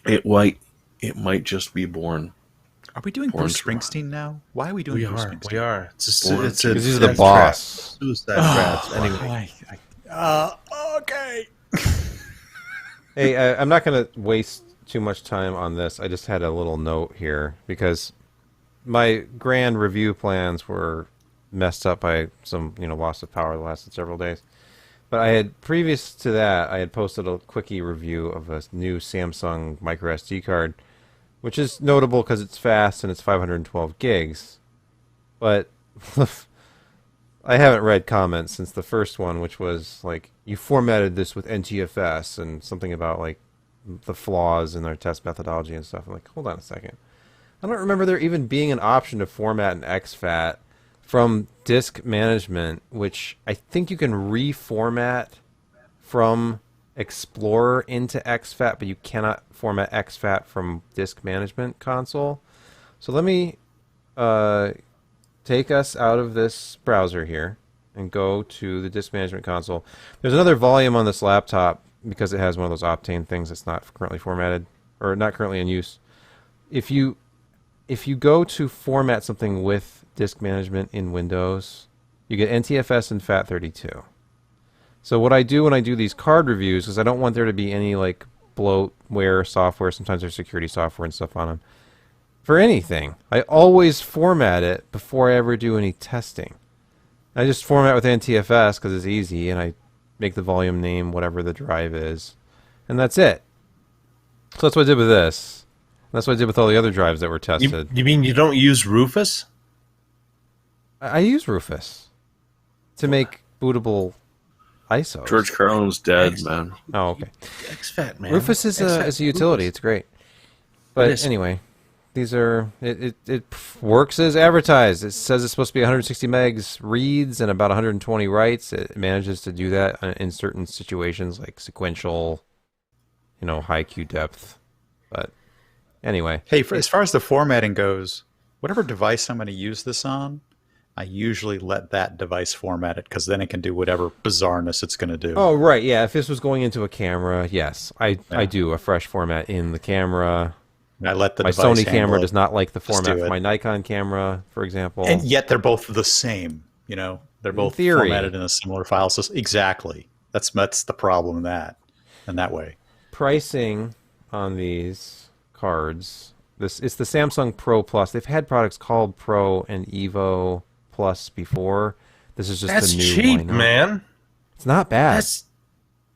S4: It might just be born.
S1: Are we doing
S4: Born
S1: Bruce
S4: to Run.
S1: Springsteen now? Why are we doing
S2: We
S1: Bruce
S2: are.
S1: Springsteen?
S2: We are. It's
S4: Born
S2: a
S4: to-
S3: Because he's the
S2: death
S3: boss.
S2: trap. Suicide traps. Anyway.
S1: Okay.
S3: Hey, I'm not going to waste too much time on this. I just had a little note here because my grand review plans were messed up by some, loss of power that lasted several days. But I had, previous to that, I had posted a quickie review of a new Samsung micro SD card, which is notable because it's fast and it's 512 gigs. But I haven't read comments since the first one, which was like, you formatted this with NTFS and something about like the flaws in their test methodology and stuff. I'm like, hold on a second. I don't remember there even being an option to format an exFAT from disk management, which I think you can reformat from Explorer into exFAT, but you cannot format exFAT from disk management console. So let me take us out of this browser here and go to the disk management console. There's another volume on this laptop because it has one of those Optane things that's not currently formatted or not currently in use. If you go to format something with disk management in Windows, you get NTFS and FAT32. So what I do when I do these card reviews, because I don't want there to be any like bloatware software, sometimes there's security software and stuff on them, for anything, I always format it before I ever do any testing. I just format with NTFS because it's easy, and I make the volume name whatever the drive is, and that's it. So that's what I did with this. That's what I did with all the other drives that were tested.
S2: You mean you don't use Rufus?
S3: I use Rufus to make bootable ISOs.
S4: George Carlin's dead, man.
S3: Oh, okay.
S2: exFAT, man.
S3: Rufus is a utility. It's great. But anyway, these are it works as advertised. It says it's supposed to be 160 megs reads and about 120 writes. It manages to do that in certain situations like sequential, high queue depth. But anyway,
S1: Hey, as far as the formatting goes, whatever device I'm going to use this on, I usually let that device format it because then it can do whatever bizarreness it's going to do.
S3: oh right, yeah. If this was going into a camera, yes, I do a fresh format in the camera.
S1: I let the
S3: My
S1: device
S3: Sony
S1: handle
S3: camera
S1: it.
S3: does not like the
S1: Just
S3: format
S1: do
S3: for
S1: it.
S3: my Nikon camera, for example.
S1: And yet they're both the same. They're both
S3: theory.
S1: formatted in a similar file system. Exactly. That's the problem in that way.
S3: Pricing on these cards It's the Samsung Pro Plus. They've had products called Pro and Evo Plus before. This is just
S2: That's
S3: the new
S2: cheap,
S3: lineup.
S2: man.
S3: It's not bad.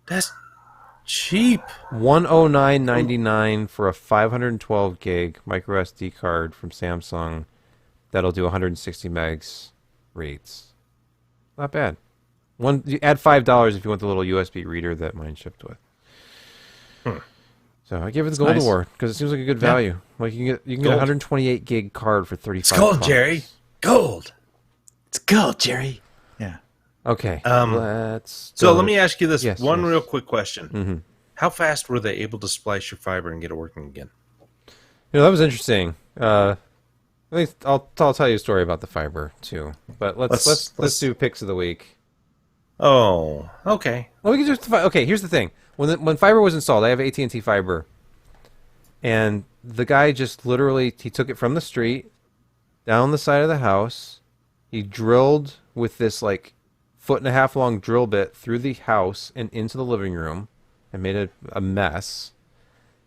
S2: That's cheap.
S3: $109.99 for a 512 gig micro SD card from Samsung. That'll do 160 megs reads. Not bad. You add $5 if you want the little USB reader that mine shipped with. So I give it the gold
S1: nice.
S3: award because it seems like a good value. Like you can get a
S2: Gold.
S3: 128 gig card for 35.
S2: It's gold,
S3: bucks.
S2: Jerry. Gold.
S1: It's gold, Jerry. Yeah.
S3: Okay.
S2: So
S3: go
S2: let
S3: to-
S2: me ask you this
S3: Yes.
S2: real quick question.
S3: Mhm.
S2: How fast were they able to splice your fiber and get it working again?
S3: That was interesting. At least I'll tell you a story about the fiber too. But let's do picks of the week.
S2: Oh, okay.
S3: Well, we can just okay. Here's the thing: when fiber was installed, I have AT&T fiber, and the guy just literally he took it from the street down the side of the house. He drilled with this like 1.5 foot long drill bit through the house and into the living room, and made a mess.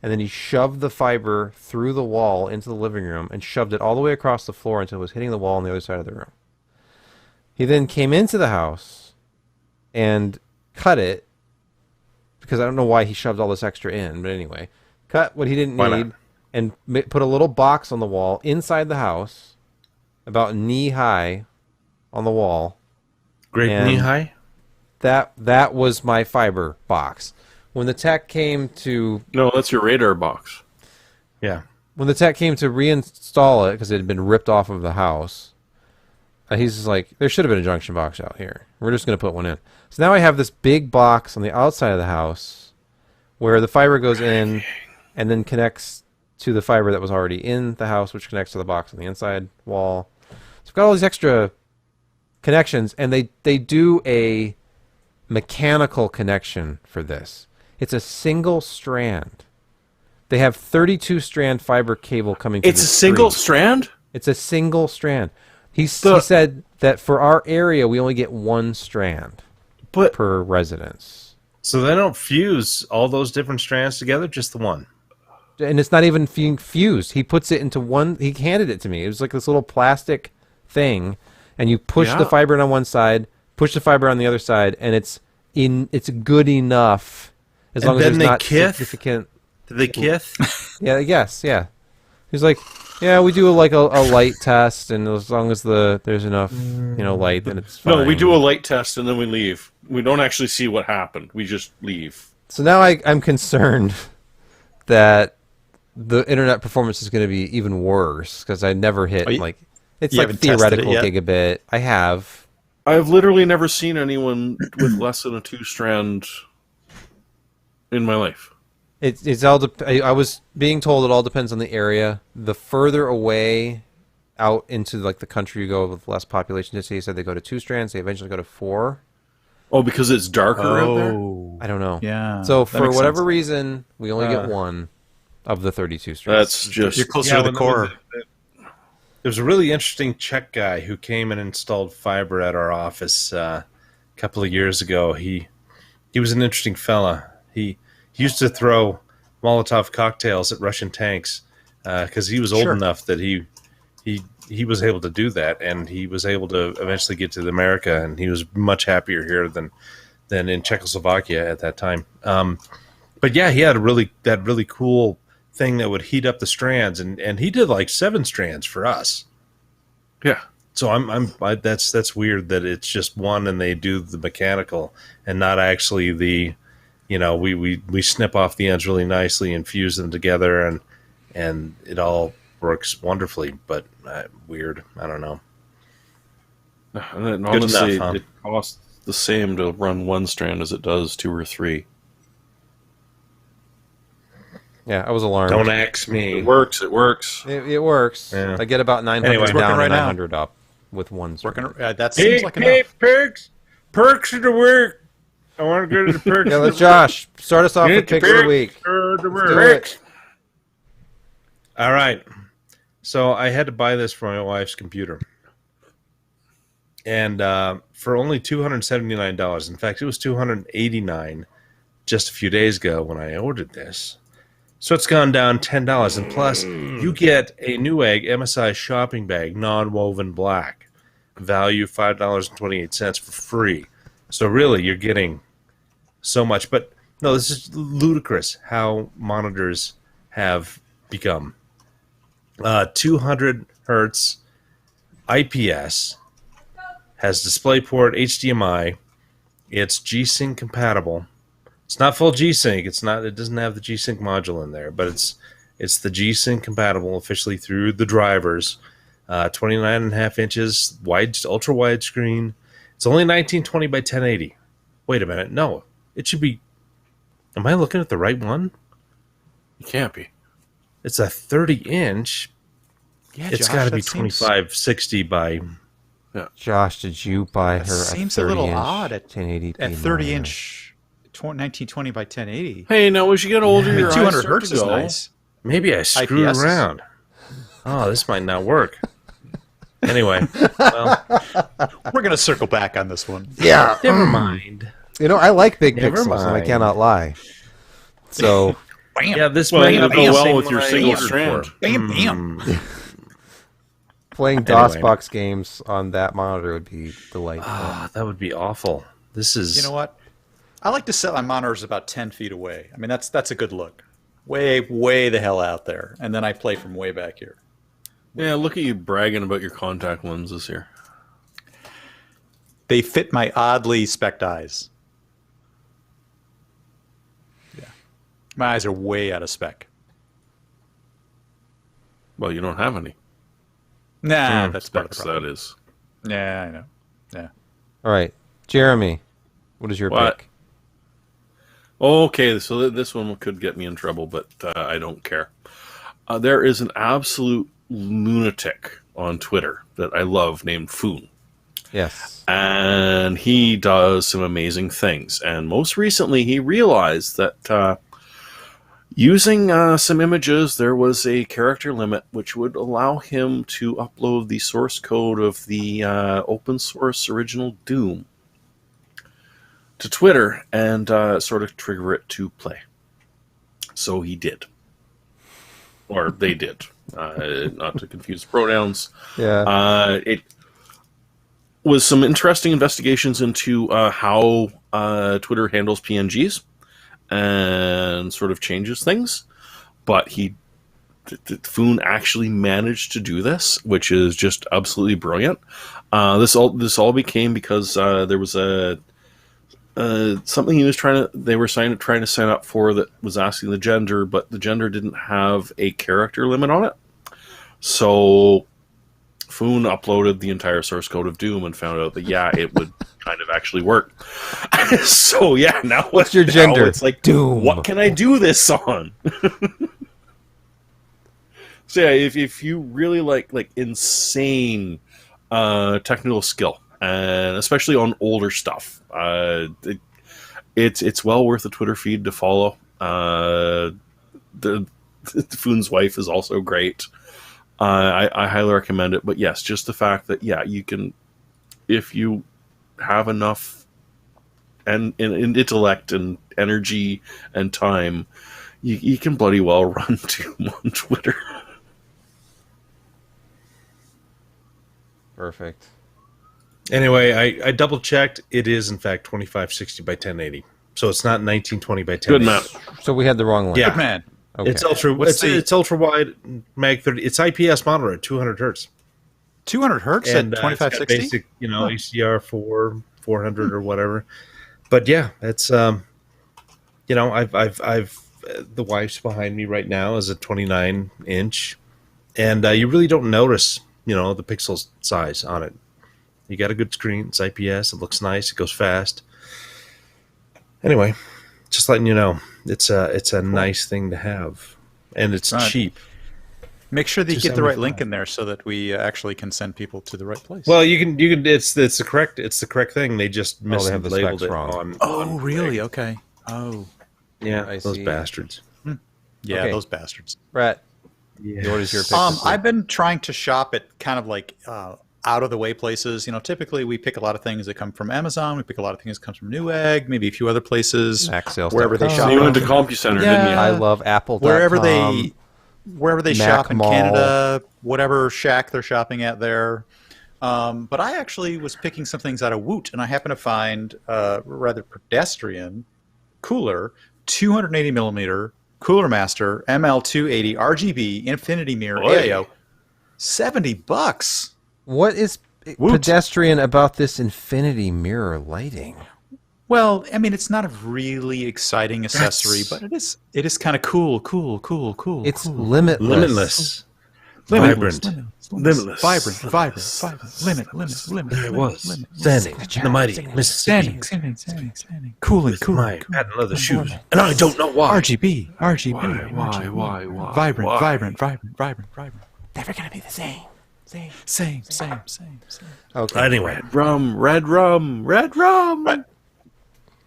S3: And then he shoved the fiber through the wall into the living room and shoved it all the way across the floor until it was hitting the wall on the other side of the room. He then came into the house and cut it, because I don't know why he shoved all this extra in, but anyway, cut what he didn't
S2: Why
S3: need
S2: not?
S3: and put a little box on the wall inside the house, about knee high on the wall.
S2: Grape
S3: And-
S2: knee high?
S3: That was my fiber box. When the tech came to
S4: No, that's your radar box.
S2: Yeah.
S3: when the tech came to reinstall it because it had been ripped off of the house, he's just like, there should have been a junction box out here. We're just going to put one in. So now I have this big box on the outside of the house where the fiber goes in and then connects to the fiber that was already in the house, which connects to the box on the inside wall. So I've got all these extra connections, and they do a mechanical connection for this. It's a single strand. They have 32 strand fiber cable coming to
S4: It's
S3: the
S4: a single
S3: street.
S4: strand?
S3: It's a single strand. He said that for our area, we only get one strand
S4: But
S3: per residence.
S2: So they don't fuse all those different strands together, just the one.
S3: And it's not even fused. He puts it into one. He handed it to me. It was like this little plastic thing, and you push the
S4: Yeah.
S3: fiber in on one side, push the fiber on the other side, and it's good enough as
S2: And
S3: long as
S2: then
S3: there's
S2: they
S3: not
S2: kith?
S3: significant.
S2: Did they kith?
S3: Yeah, yes, yeah. He's like, yeah, we do like a light test, and as long as there's enough, light, then it's fine.
S4: no, we do a light test and then we leave. We don't actually see what happened. We just leave.
S3: So now I'm concerned that the internet performance is going to be even worse because I never hit
S1: Oh, you
S3: it's
S1: haven't
S3: like
S1: tested it
S3: theoretical
S1: yet?
S3: gigabit. I have.
S4: I've literally never seen anyone with less than a 2-strand in my life.
S3: It's all. I was being told it all depends on the area. The further away out into like the country you go with less population density, he said they go to 2 strands. They eventually go to 4.
S4: Oh, because it's darker out there?
S3: I don't know.
S1: Yeah.
S3: So
S1: that
S3: for
S1: makes
S3: whatever
S1: sense.
S3: reason, we only get one of the 32 strands.
S4: That's just...
S1: You're closer to the
S2: when
S1: core.
S2: There was a really interesting Czech guy who came and installed fiber at our office a couple of years ago. He was an interesting fella. He used to throw Molotov cocktails at Russian tanks because he was old
S1: Sure.
S2: enough that he was able to do that, and he was able to eventually get to America, and he was much happier here than in Czechoslovakia at that time. But yeah, he had that really cool thing that would heat up the strands, and he did like 7 strands for us.
S4: Yeah.
S2: So that's weird that it's just one and they do the mechanical and not actually the, we snip off the ends really nicely and fuse them together and it all works wonderfully, but weird. I don't know.
S4: And then
S2: Good
S4: honestly,
S2: enough, huh?
S4: it costs the same to run 1 strand as it does 2 or 3.
S3: Yeah, I was alarmed.
S2: Don't ask me.
S4: It works. It works.
S3: It works.
S2: Yeah.
S3: I get about 900
S2: Anyway. It's
S1: working
S3: down
S1: right
S3: and
S1: now.
S3: 900 up with one strand.
S1: Working. That seems like enough.
S2: perks to work. I want to go to the perks.
S3: Yeah, let's Josh start us off with picks of the week. Let's do it.
S2: All right. So I had to buy this for my wife's computer. And for only $279. In fact, it was $289 just a few days ago when I ordered this. So it's gone down $10, and plus you get a Newegg MSI shopping bag, non-woven black, value $5.28 for free. So really, you're getting so much. But no, this is ludicrous how monitors have become. 200 hertz IPS, has DisplayPort, HDMI. It's G-Sync compatible. It's not full G-Sync. It doesn't have the G-Sync module in there, but it's the G-Sync compatible officially through the drivers. 29.5 inches, ultra wide screen. It's only 1920 by 1080. Wait a minute. No, it should be. Am I looking at the right one?
S4: You can't be.
S2: It's a 30 inch.
S1: Yeah,
S2: It's got to be 2560 by.
S3: Josh, did you buy her
S1: seems
S3: a
S1: a
S3: 30
S1: little
S3: inch
S1: odd at
S3: 1080p
S1: At 30
S3: monitor?
S1: inch, 1920 by 1080.
S4: Hey, now as you get older, your eyes
S1: 200
S4: start
S1: hertz
S4: to
S1: is
S4: go.
S1: nice.
S2: Maybe I screwed
S1: IPS.
S2: around. Oh, this might not work. Anyway, well,
S1: We're going to circle back on this one.
S3: Yeah.
S2: never mind.
S3: You know, I like big
S2: Never
S3: pixels, and I
S2: mind.
S3: cannot lie. So,
S1: Bam,
S2: Yeah, this
S4: Well,
S2: might
S4: it'll
S2: not
S4: go
S2: be
S4: well
S2: the
S4: with
S2: same
S4: your
S2: one I
S4: single
S2: ordered
S4: strand.
S2: for.
S1: bam, bam.
S3: playing
S2: Anyway.
S3: DOSBox games on that monitor would be delightful.
S2: Ah, that would be awful. This is.
S1: You know what? I like to set my monitors about 10 feet away. I mean, that's a good look. Way, way the hell out there. And then I play from way back here.
S4: Yeah, look at you bragging about your contact lenses here.
S1: They fit my oddly specced eyes. Yeah. My eyes are way out of spec.
S4: Well, you don't have any.
S1: Nah, that's part of the
S4: Specs,
S1: problem.
S4: that is.
S1: Yeah, I know. Yeah.
S3: All right, Jeremy, what is your
S4: What?
S3: pick?
S4: Okay, so this one could get me in trouble, but I don't care. There is an absolute lunatic on Twitter that I love named Foon.
S3: Yes.
S4: And he does some amazing things. And most recently, he realized that using some images, there was a character limit which would allow him to upload the source code of the open source original Doom to Twitter and sort of trigger it to play. So he did. Or they did. Not to confuse pronouns.
S3: Yeah.
S4: It was some interesting investigations into how Twitter handles PNGs and sort of changes things. But Foon actually managed to do this, which is just absolutely brilliant. This all became because there was something he was trying to sign up for that was asking the gender, but the gender didn't have a character limit on it. So Foon uploaded the entire source code of Doom and found out that it would kind of actually work. So now
S3: What's your gender?
S4: It's like
S3: Doom.
S4: What can I do this on? So if you really like insane technical skill, and especially on older stuff, it's well worth the Twitter feed to follow. The Foon's wife is also great. I highly recommend it. But yes, just the fact that you can, if you have enough and intellect and energy and time, you can bloody well run Doom on Twitter.
S3: Perfect.
S2: Anyway, I double checked. It is in fact 2560 by 1080. So it's not 1920 by 1080.
S4: Good man.
S3: So we had the wrong one.
S2: Yeah.
S1: Good man.
S3: Okay.
S2: It's ultra. It's ultra wide mag 30. It's IPS monitor at 200 hertz.
S1: 200 hertz
S2: And
S1: at
S2: it's got
S1: 2560?
S2: basic, HDR 400 or whatever. But yeah, it's I've the wife's behind me right now is a 29 inch, and you really don't notice the pixel size on it. You got a good screen. It's IPS. It looks nice. It goes fast. Anyway, just letting you know, it's a nice thing to have, and it's
S1: Right.
S2: cheap.
S1: Make sure that you get the right link
S2: 275.
S1: in there so that we actually can send people to the right place.
S2: Well, you can. It's the correct thing. They just
S3: they have the
S2: mislabeled
S3: specs
S2: it
S3: wrong.
S2: on.
S1: oh, really? Okay. Oh,
S2: Yeah,
S3: I
S2: those
S3: see.
S2: bastards.
S1: yeah,
S3: Okay.
S1: those bastards.
S3: Brett,
S2: Yeah.
S3: what is your pick? this week?
S1: I've been trying to shop at kind of like out of the way places. Typically we pick a lot of things that come from Amazon. We pick a lot of things that come from Newegg, maybe a few other places.
S3: MacSales.com.
S1: Wherever they
S4: So
S1: shop.
S4: you went to CompuCenter, didn't you?
S3: I love Apple.
S1: Wherever they shop in
S3: Mall.
S1: Canada, whatever shack they're shopping at there. But I actually was picking some things out of Woot, and I happened to find a rather pedestrian cooler, 280 millimeter Cooler Master ML280 RGB Infinity Mirror
S4: Boy.
S1: AIO, $70.
S3: What is
S1: Woot.
S3: pedestrian about this infinity mirror lighting?
S1: Well, I mean, it's not a really exciting accessory, but it is kind of cool.
S3: It's
S1: cool.
S3: limitless.
S2: Vibrant.
S4: Limitless.
S1: Vibrant. Limit.
S2: There it was, standing in the mighty Mississippi.
S1: Standing. Cooling.
S2: My patent leather shoes, and I don't know why.
S1: RGB.
S4: Why?
S1: Vibrant.
S3: Never gonna be the same.
S1: Same.
S3: Okay.
S2: Anyway,
S4: Red rum.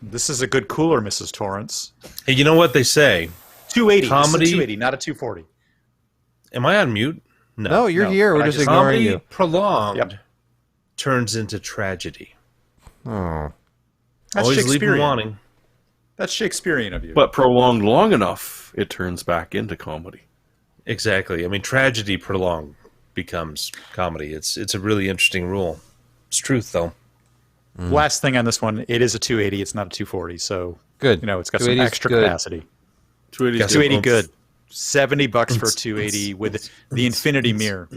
S1: This is a good cooler, Mrs. Torrance.
S2: hey, you know what they say?
S1: 280.
S2: Comedy-
S1: This is a 280, not a 240.
S2: Am I on mute?
S3: No, you're
S1: No,
S3: here. We're
S1: I
S3: just
S1: just-
S3: ignoring
S2: Comedy
S3: you.
S2: prolonged
S1: Yep.
S2: turns into tragedy.
S3: Oh.
S1: That's
S2: Always leave them
S1: Shakespearean.
S2: wanting.
S1: That's Shakespearean of you.
S4: But prolonged long enough, it turns back into comedy.
S2: Exactly. I mean, tragedy prolonged becomes comedy. It's a really interesting rule. It's truth, though.
S1: Last thing on this one, it is a 280. It's not a 240. So
S3: Good.
S1: it's got some
S3: 280 's
S1: extra
S3: good.
S1: capacity.
S4: 280
S2: Got
S1: 280
S2: oomph.
S1: good. $70 for a 280 with the infinity mirror.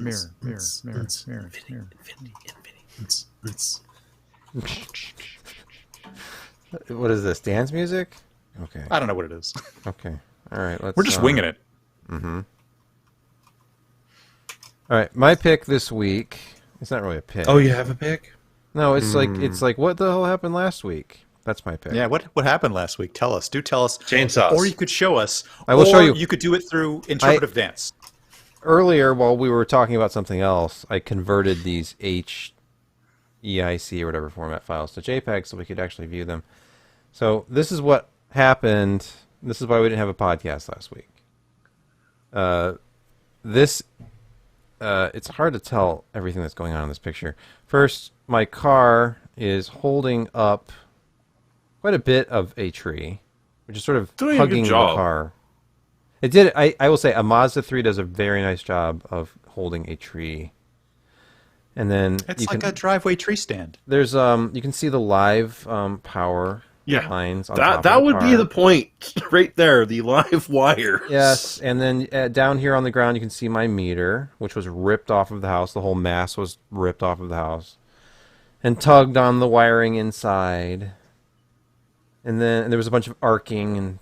S3: What is this? Dance music? Okay.
S1: I don't know what it is.
S3: Okay. All right. Let's.
S1: We're just winging it.
S3: All right. My pick this week. It's not really a pick.
S2: Oh, you have a pick?
S3: No, it's like what the hell happened last week? That's my pick.
S1: Yeah, what happened last week? Tell us. Do tell us.
S2: Chainsaws.
S1: Or you could show us.
S3: I will show you.
S1: You could do it through interpretive dance.
S3: Earlier, while we were talking about something else, I converted these HEIC or whatever format files to JPEG so we could actually view them. So this is what happened. This is why we didn't have a podcast last week. It's hard to tell everything that's going on in this picture. First, my car is holding up quite a bit of a tree, which is sort of
S4: Doing a good
S3: hugging the
S4: job.
S3: car. It did. I will say a Mazda 3 does a very nice job of holding a tree. And then
S1: It's like a driveway tree stand.
S3: there's you can see the live power
S4: Yeah.
S3: lines on top
S4: That
S3: of the
S4: would be
S3: car.
S4: the point right there, the live wire.
S3: Yes, and then down here on the ground you can see my meter, which was ripped off of the house. The whole mass was ripped off of the house and tugged on the wiring inside. And there was a bunch of arcing and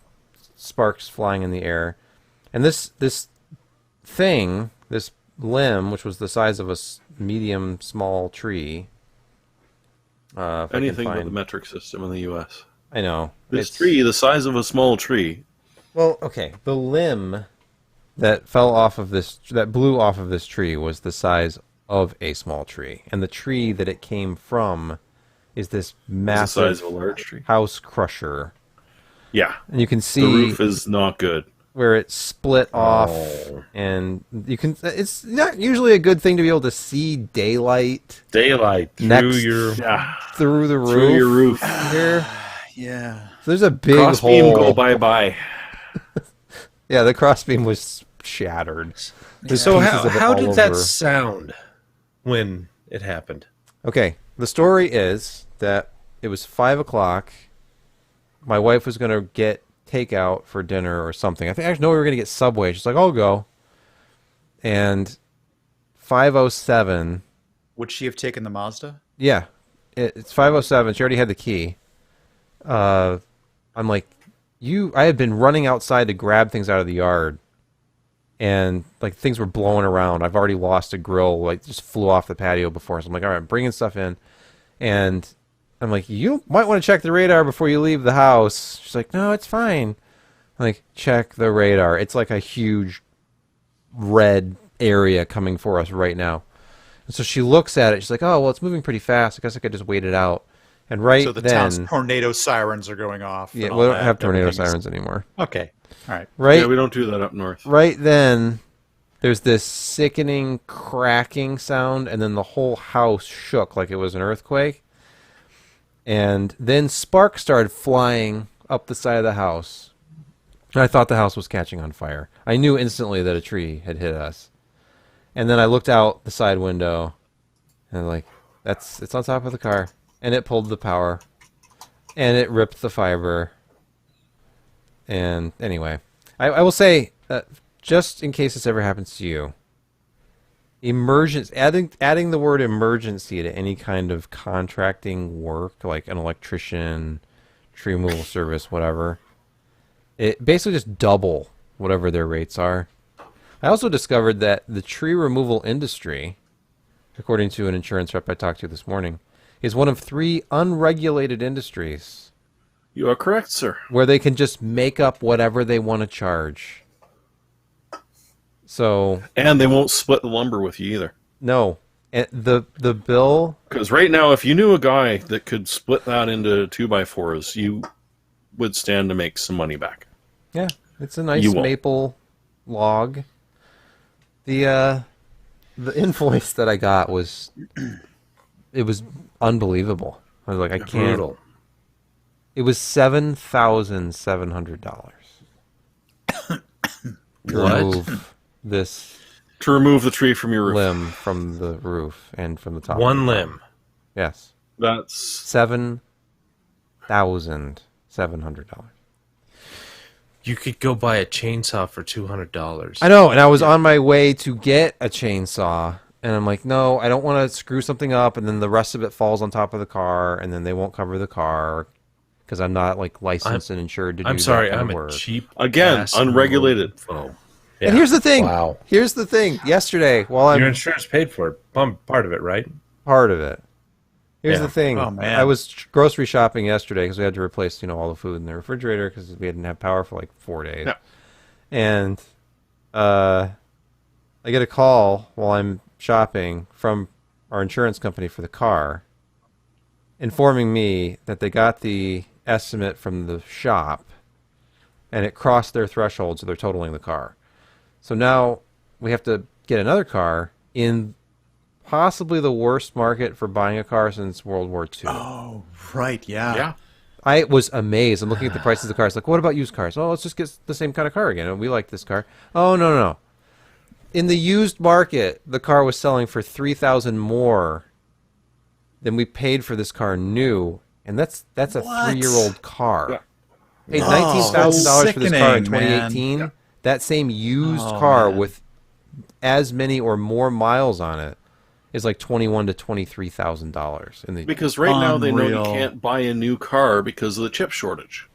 S3: sparks flying in the air. And this thing, this limb, which was the size of a medium small tree. If I can
S4: Anything but
S3: find-
S4: the metric system in the U.S.
S3: I know.
S4: This
S3: It's-
S4: tree, the size of a small tree.
S3: Well, okay. The limb that fell off of that blew off of this tree was the size of a small tree. And the tree that it came from is this
S4: It's the
S3: massive
S4: size of a large tree.
S3: house crusher.
S4: Yeah.
S3: And you can
S4: The
S3: see
S4: roof is not good.
S3: where it split off.
S2: Oh.
S3: And you can, it's not usually a good thing to be able to see daylight
S2: Daylight through
S3: Next.
S2: your...
S4: Yeah.
S3: through the roof.
S4: Through your roof.
S3: Here.
S1: Yeah.
S3: So there's a big
S4: Crossbeam,
S3: hole.
S4: go bye-bye.
S3: Yeah, the crossbeam was shattered. There's
S2: So
S3: pieces of it
S2: how
S3: all
S2: did that
S3: over.
S2: sound when it happened?
S3: Okay, the story is that it was 5 o'clock. My wife was going to get takeout for dinner or something. I know we were going to get Subway. She's like, I'll go. And 5:07.
S1: Would she have taken the Mazda?
S3: Yeah, it's 5:07. She already had the key. I'm like, I had been running outside to grab things out of the yard. And like things were blowing around. I've already lost a grill, like just flew off the patio before. So I'm like, all right, I'm bringing stuff in. And I'm like, you might want to check the radar before you leave the house. She's like, no, it's fine. I'm like, check the radar. It's like a huge red area coming for us right now. And so she looks at it. She's like, oh, well, it's moving pretty fast. I guess I could just wait it out. And right
S1: So the
S3: then,
S1: town's tornado sirens are going off.
S3: yeah,
S1: and
S3: we
S1: all
S3: don't
S1: that.
S3: have tornado
S1: Everything's-
S3: sirens anymore.
S1: Okay. All right.
S3: Right,
S4: Yeah, we don't do that up north.
S3: right then, there's this sickening cracking sound, and then the whole house shook like it was an earthquake. And then sparks started flying up the side of the house. I thought the house was catching on fire. I knew instantly that a tree had hit us. And then I looked out the side window, and like, it's on top of the car. And it pulled the power. And it ripped the fiber. And anyway, I will say, just in case this ever happens to you, adding the word emergency to any kind of contracting work, like an electrician, tree removal service, whatever, it basically just double whatever their rates are. I also discovered that the tree removal industry, according to an insurance rep I talked to this morning, is one of 3 unregulated industries
S4: You are correct, sir.
S3: where they can just make up whatever they want to charge. So
S4: And they won't split the lumber with you either.
S3: no, and the bill.
S4: Because right now, if you knew a guy that could split that into 2x4s, you would stand to make some money back.
S3: Yeah, it's a nice
S4: You won't.
S3: maple log. The invoice that I got was it was unbelievable. I was like, I can't.
S2: Brutal.
S3: It was $7,700 to
S2: What?
S3: remove this
S4: To remove the tree from your roof.
S3: limb from the roof and from the top.
S2: One limb.
S3: Yes,
S4: That's
S3: $7,700.
S2: You could go buy a chainsaw for $200.
S3: I know, and I was on my way to get a chainsaw, and I'm like, no, I don't want to screw something up, and then the rest of it falls on top of the car, and then they won't cover the car because I'm not like licensed and insured to do
S2: I'm sorry,
S3: that kind
S2: I'm
S3: of
S2: a
S3: work.
S2: cheap
S4: Again,
S2: ass
S4: unregulated.
S2: foe.
S3: And here's the thing.
S2: Wow.
S3: Here's the thing. Yesterday, while
S2: Your
S3: I'm
S2: insurance paid for it. Part of it, right?
S3: part of it. Here's
S2: Yeah.
S3: the thing.
S1: Oh, man.
S3: I was grocery shopping yesterday because we had to replace, all the food in the refrigerator because we didn't have power for like 4 days.
S4: Yeah.
S3: And I get a call while I'm shopping from our insurance company for the car, informing me that they got the estimate from the shop and it crossed their threshold, so they're totaling the car. So now we have to get another car in possibly the worst market for buying a car since World War II.
S1: Oh, right, yeah.
S4: Yeah.
S3: I was amazed. I'm looking at the prices of the cars. Like, what about used cars? Oh, let's just get the same kind of car again. We like this car. Oh, no. In the used market, the car was selling for $3,000 more than we paid for this car new, and that's a
S1: What?
S3: 3-year-old car.
S4: Yeah.
S3: Paid
S1: Oh,
S3: $19,000 for this car in
S1: sickening, man.
S3: 2018. That same used
S1: Oh,
S3: car
S1: man.
S3: with as many or more miles on it is like $21,000 to $23,000 in the.
S4: Because right now they know you
S1: Unreal.
S4: can't buy a new car because of the chip shortage.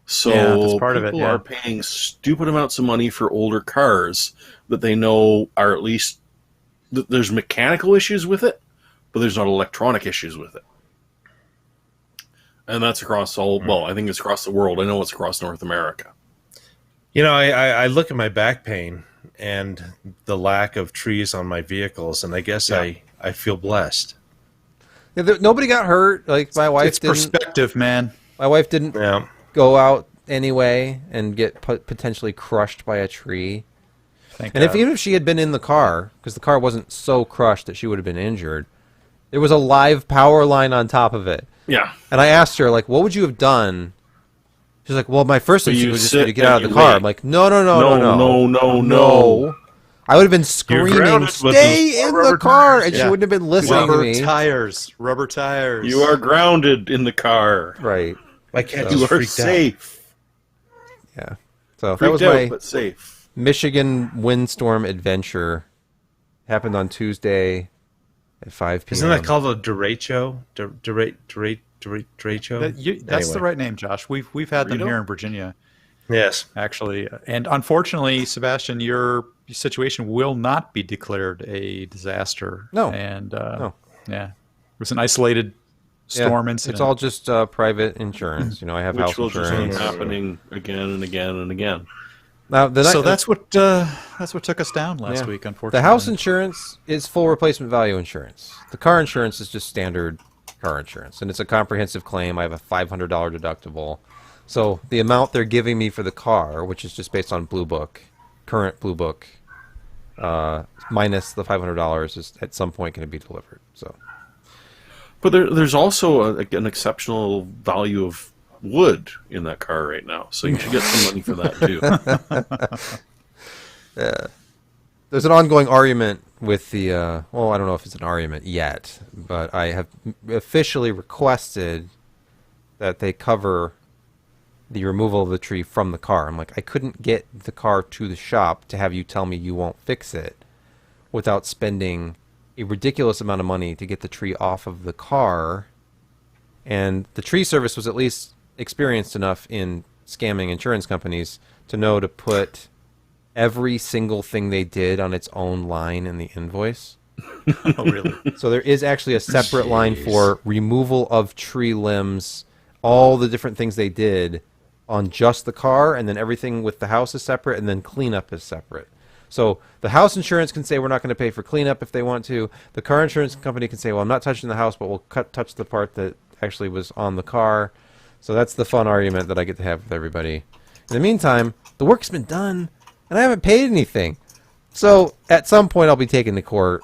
S4: So
S1: Yeah, that's part of it,
S4: people
S1: yeah.
S4: are paying stupid amounts of money for older cars that they know are at least there's mechanical issues with it, but there's not electronic issues with it. And that's across all. Well, I think it's across the world. I know it's across North America.
S2: I look at my back pain and the lack of trees on my vehicles, and I guess I feel blessed.
S3: Yeah, nobody got hurt. Like my wife
S1: It's
S3: didn't.
S1: perspective, man.
S3: My wife didn't
S2: Yeah.
S3: go out anyway and get potentially crushed by a tree.
S1: Thank
S3: And
S1: God.
S3: even if she had been in the car, because the car wasn't so crushed that she would have been injured, there was a live power line on top of it.
S4: Yeah.
S3: And I asked her, like, what would you have done? She's like, well, my first instinct
S4: you
S3: was just be to
S4: sit
S3: get out of
S4: and
S3: the
S4: you
S3: car.
S4: wait.
S3: I'm like, no.
S4: No.
S3: I would have been screaming,
S2: grounded with
S3: stay
S2: those
S3: in the
S2: rubber
S3: car,
S2: tires.
S3: and she
S1: Yeah.
S3: wouldn't have been listening to
S1: Rubber
S3: me.
S1: tires. Rubber tires.
S4: You are grounded in the car.
S3: Right.
S2: My cat
S4: You
S2: just
S4: are
S2: freaked out.
S4: safe.
S3: Yeah. So that
S4: Freaked
S3: was
S4: out,
S3: my
S4: but safe.
S3: Michigan windstorm adventure. Happened on Tuesday at 5 p.m.
S2: Isn't that called a derecho? Derecho?
S1: That's the
S2: Anyway.
S1: right name, Josh. We've had them
S4: Burrito?
S1: here in Virginia,
S2: Yes.
S1: actually. And unfortunately, Sebastian, your situation will not be declared a disaster.
S3: No.
S1: And
S3: No.
S1: yeah, it was an isolated
S3: Yeah,
S1: storm incident.
S3: It's all just private insurance. I have
S4: Which
S3: house
S4: will just
S3: insurance.
S4: keep happening again and again and again.
S3: Now,
S1: so that's what took us down last
S3: Yeah.
S1: week. Unfortunately,
S3: the house insurance is full replacement value insurance. The car insurance is just standard car insurance, and it's a comprehensive claim. I have a $500 deductible. So the amount they're giving me for the car, which is just based on Blue Book, current Blue Book minus the $500 is at some point going to be delivered. So
S4: But there's also an exceptional value of wood in that car right now, so you should get some money for that too.
S3: there's an ongoing argument with the well, I don't know if it's an argument yet, but I have officially requested that they cover the removal of the tree from the car. I'm like, I couldn't get the car to the shop to have you tell me you won't fix it without spending a ridiculous amount of money to get the tree off of the car. And the tree service was at least experienced enough in scamming insurance companies to know to put every single thing they did on its own line in the invoice.
S1: Oh, really?
S3: So there is actually a separate line for removal of tree limbs, all the different things they did on just the car, and then everything with the house is separate, and then cleanup is separate. So the house insurance can say we're not going to pay for cleanup if they want to. The car insurance company can say, well, I'm not touching the house, but we'll touch the part that actually was on the car. So that's the fun argument that I get to have with everybody. In the meantime, the work's been done, and I haven't paid anything. So at some point, I'll be taken to court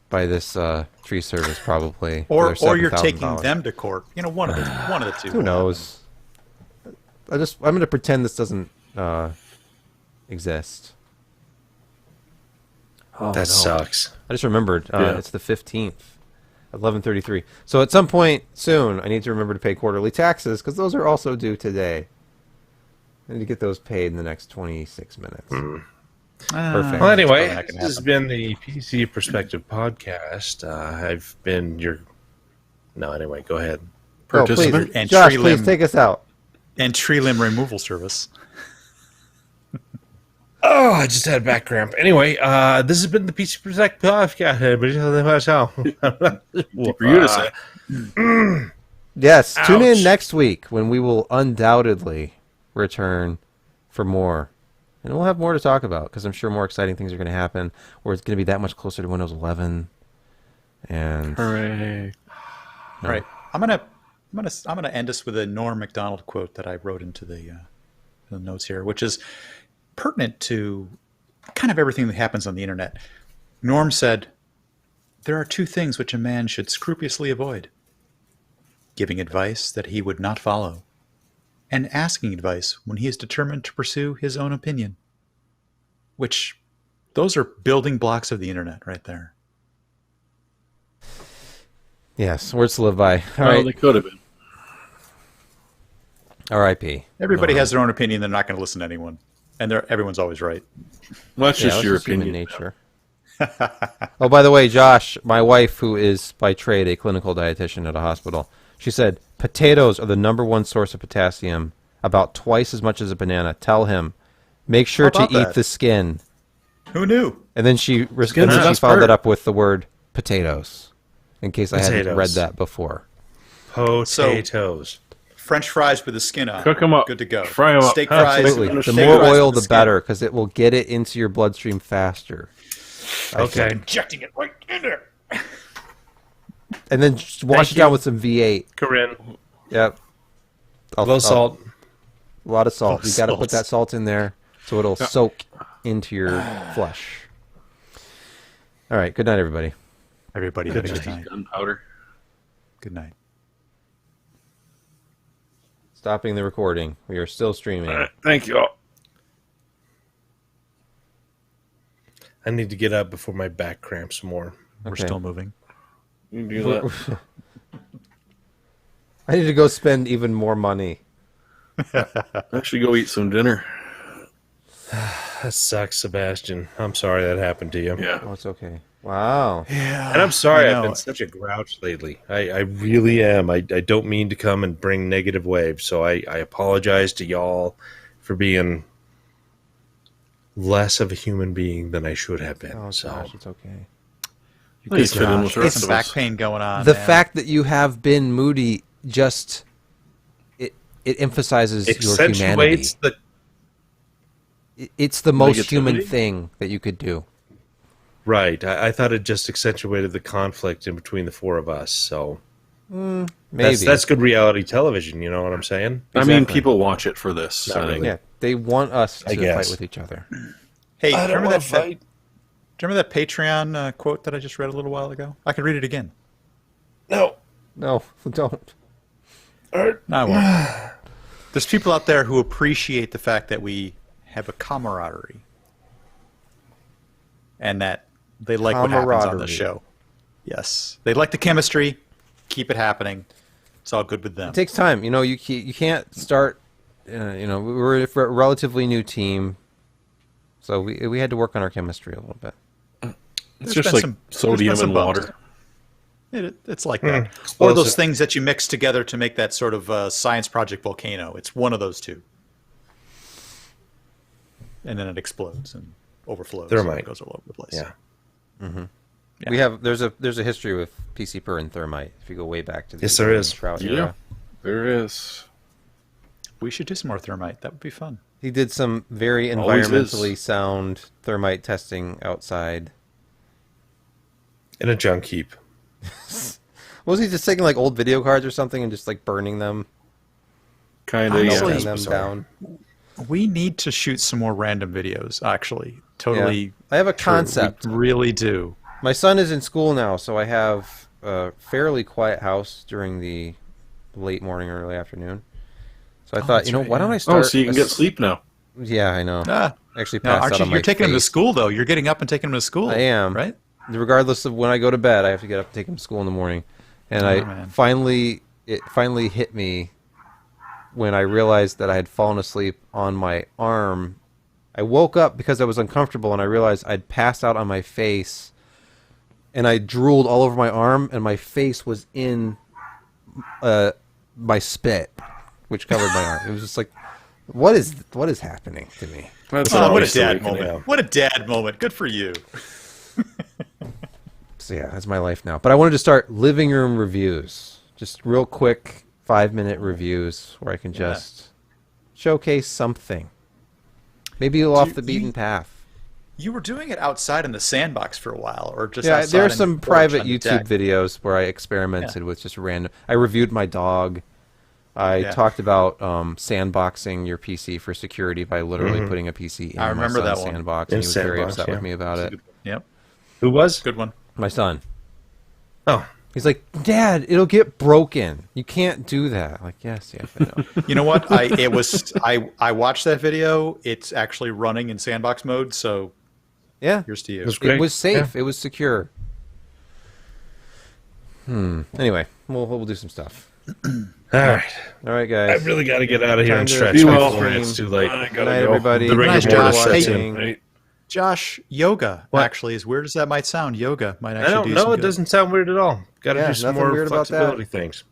S3: by this tree service, probably.
S1: Or
S3: for their
S1: you're taking
S3: $7,000.
S1: them to court. You know, one of the two.
S3: Who knows? I'm going to pretend this doesn't exist. Oh,
S2: That sucks.
S3: I just remembered.
S4: Yeah.
S3: It's the 15th, 11:33. So at some point soon, I need to remember to pay quarterly taxes because those are also due today. I need to get those paid in the next 26 minutes. Perfect.
S2: Well, anyway,
S1: That can
S2: this has
S1: happen.
S2: been the PC Perspective podcast. I've been your... No, anyway, go ahead.
S3: Oh, please,
S4: Participant?
S1: And
S3: Josh,
S1: tree
S3: please
S1: limb.
S3: take us out.
S1: And tree limb removal service.
S2: Oh, I just had a back cramp. Anyway, this has been the PC Perspective podcast.
S4: For you to say.
S3: Yes, tune in
S2: Ouch.
S3: next week when we will undoubtedly return for more. And we'll have more to talk about because I'm sure more exciting things are going to happen where it's going to be that much closer to Windows 11. And
S4: Hooray.
S1: All right. I'm gonna end us with a Norm Macdonald quote that I wrote into the notes here, which is pertinent to kind of everything that happens on the internet. Norm said, "There are two things which a man should scrupulously avoid: giving advice that he would not follow, and asking advice when he is determined to pursue his own opinion." Which, those are building blocks of the internet right there.
S3: yes, words to live by. All
S4: Well,
S3: right,
S4: they could have been.
S3: R.I.P.
S1: Everybody has their own opinion. They're not going to listen to anyone. And everyone's always right.
S4: Well, that's
S3: Yeah,
S4: just
S3: that's
S4: your
S3: just human
S4: opinion.
S3: nature. Oh, by the way, Josh, my wife, who is by trade a clinical dietitian at a hospital, she said potatoes are the #1 source of potassium, about twice as much as a banana. Tell him, make sure to
S1: How about
S3: eat
S1: that?
S3: the skin.
S1: Who knew?
S3: And then she
S4: Skin's
S3: and then
S4: the
S3: she
S4: best
S3: followed
S4: part.
S3: that up with the word potatoes, in case I hadn't
S2: Potatoes.
S3: read that before.
S2: Potatoes.
S1: French fries with the skin on.
S4: Cook 'em up.
S1: Good to go.
S4: Fry 'em up.
S1: Steak fries.
S3: Absolutely.
S4: Absolutely.
S3: The
S1: steak
S3: more
S1: fries
S3: oil,
S1: with
S3: the
S1: skin.
S3: better, because it will get it into your bloodstream faster.
S2: Okay.
S1: Injecting it right in there.
S3: And then just wash
S2: Thank
S3: it down
S2: you.
S3: with some V8.
S2: Corinne.
S3: Yep.
S2: Low salt.
S3: A lot of salt.
S1: Low
S3: You got to
S1: salt.
S3: put that salt in there so it'll soak into your flesh. All right. Good night, everybody.
S1: Everybody have a good night.
S4: Gunpowder.
S1: Good night.
S3: Stopping the recording. We are still streaming.
S4: All right, thank you all.
S2: I need to get up before my back cramps more.
S1: We're
S3: Okay.
S1: still moving.
S4: You can do that.
S3: I need to go spend even more money.
S4: Actually, go eat some dinner.
S2: That sucks, Sebastian. I'm sorry that happened to you.
S4: Yeah.
S3: Oh, it's okay. Wow.
S1: Yeah.
S2: And I'm sorry
S1: I
S2: I've
S1: know.
S2: been such a grouch lately. I really am. I don't mean to come and bring negative waves, so I apologize to y'all for being less of a human being than I should have been.
S3: Oh,
S2: so
S3: gosh, it's okay.
S4: You fit in with the rest
S1: Some
S4: of
S1: back
S4: us.
S1: pain going on.
S3: The
S1: man.
S3: fact that you have been moody just it emphasizes your humanity.
S2: accentuates the
S3: It's the most
S4: Negativity?
S3: human thing that you could do.
S2: right. I thought it just accentuated the conflict in between the four of us. So
S3: Maybe.
S2: that's good reality television. You know what I'm saying?
S4: I mean,
S3: Exactly.
S4: people watch it for this.
S2: Not
S4: I think.
S2: really.
S3: Yeah, they want us
S2: I
S3: to
S2: guess.
S3: fight with each other.
S1: Hey,
S2: I don't
S1: remember
S2: want
S1: that,
S2: to fight.
S1: you remember that Patreon quote that I just read a little while ago? I could read it again.
S2: No.
S3: No, don't.
S1: No, I won't. There's people out there who appreciate the fact that we have a camaraderie. And that they like what happens on the
S3: Camaraderie.
S1: show. Yes. They like the chemistry. Keep it happening. It's all good with them.
S3: It takes time. You know, you can't start. We're a relatively new team, so we had to work on our chemistry a little bit.
S4: It's
S1: There's
S4: just
S1: been
S4: like
S1: some-
S4: sodium
S1: there's been
S4: and
S1: some bumps.
S4: water.
S1: It's like that. Or
S2: Explosive.
S1: those things that you mix together to make that sort of science project volcano. It's one of those two. And then it explodes and overflows.
S2: Thermite.
S1: And goes all over the place.
S2: Yeah.
S1: Yeah.
S3: We have there's a history with PC Per and thermite. If you go way back to the
S2: Yes, there is.
S3: Trout
S4: Yeah,
S3: era.
S4: there is.
S1: We should do some more thermite. That would be fun.
S3: He did some very
S4: Always is.
S3: environmentally sound thermite testing outside.
S2: In a junk heap.
S3: Was he just taking like old video cards or something and just like burning them,
S4: Kind
S1: I
S4: of,
S1: actually-
S3: melting them
S2: bizarre.
S3: down?
S1: We need to shoot some more random videos, actually. Totally.
S3: Yeah. I have a
S1: true.
S3: concept.
S1: We really do.
S3: My son is in school now, so I have a fairly quiet house during the late morning, early afternoon. So I thought,
S1: that's
S3: you know,
S1: right,
S3: why don't
S1: yeah.
S3: I start?
S4: Oh, so you can get sleep now.
S3: Yeah, I know.
S1: Ah,
S3: Actually,
S1: no,
S3: passed
S1: aren't
S3: out
S1: you?
S3: on
S1: You're
S3: my
S1: taking him to
S3: face.
S1: school, though. You're getting up and taking him to school.
S3: I am.
S1: Right?
S3: Regardless of when I go to bed, I have to get up and take him to school in the morning. And
S1: Oh,
S3: it
S1: man.
S3: finally hit me when I realized that I had fallen asleep on my arm. I woke up because I was uncomfortable, and I realized I'd passed out on my face, and I drooled all over my arm, and my face was in my spit, which covered my arm. It was just like, what is happening to me?
S4: That's
S1: Oh, what a
S4: nice
S1: dad
S4: awakening.
S1: moment. What a dad moment. Good for you.
S3: So yeah, that's my life now. But I wanted to start living room reviews. Just real quick 5-minute reviews where I can just showcase something. Maybe off the beaten path.
S1: You were doing it outside in the sandbox for a while, or just
S3: Yeah,
S1: outside
S3: there's
S1: in
S3: some
S1: your porch
S3: private
S1: on your
S3: YouTube
S1: deck?
S3: videos where I experimented with just random. I reviewed my dog. I
S1: Yeah.
S3: talked about sandboxing your PC for security by literally putting a PC in
S1: I remember
S3: my son's
S1: that one.
S3: sandbox,
S2: In
S3: and he was very
S2: sandbox,
S3: upset
S2: yeah.
S3: with me about it.
S1: Yep.
S2: Who was?
S1: Good one.
S3: My son.
S2: Oh.
S3: He's like, Dad, it'll get broken. You can't do that. I'm like, yes, I know.
S1: You know what? I watched that video. It's actually running in sandbox mode, so
S3: Yeah.
S1: here's to you.
S2: was great.
S3: It was safe. It was secure. Anyway, we'll do some stuff.
S2: All right.
S3: All right,
S2: I
S3: guys.
S2: really got to get out of here
S3: Time
S2: and
S3: to
S2: stretch
S4: be
S2: my
S4: well.
S2: floor. It's too late.
S3: Good night, everybody.
S2: The rigor
S1: Nice,
S2: mortis
S1: Josh.
S2: sets
S1: Hey,
S2: in.
S4: Right?
S1: Josh, yoga
S2: What?
S1: actually, as weird as that might sound, yoga might
S2: I
S1: actually
S2: don't
S1: do
S2: know.
S1: some
S2: It
S1: good.
S2: doesn't sound weird at all. Got to
S3: Yeah,
S2: do some
S3: nothing
S2: more
S3: weird about that.
S2: flexibility things.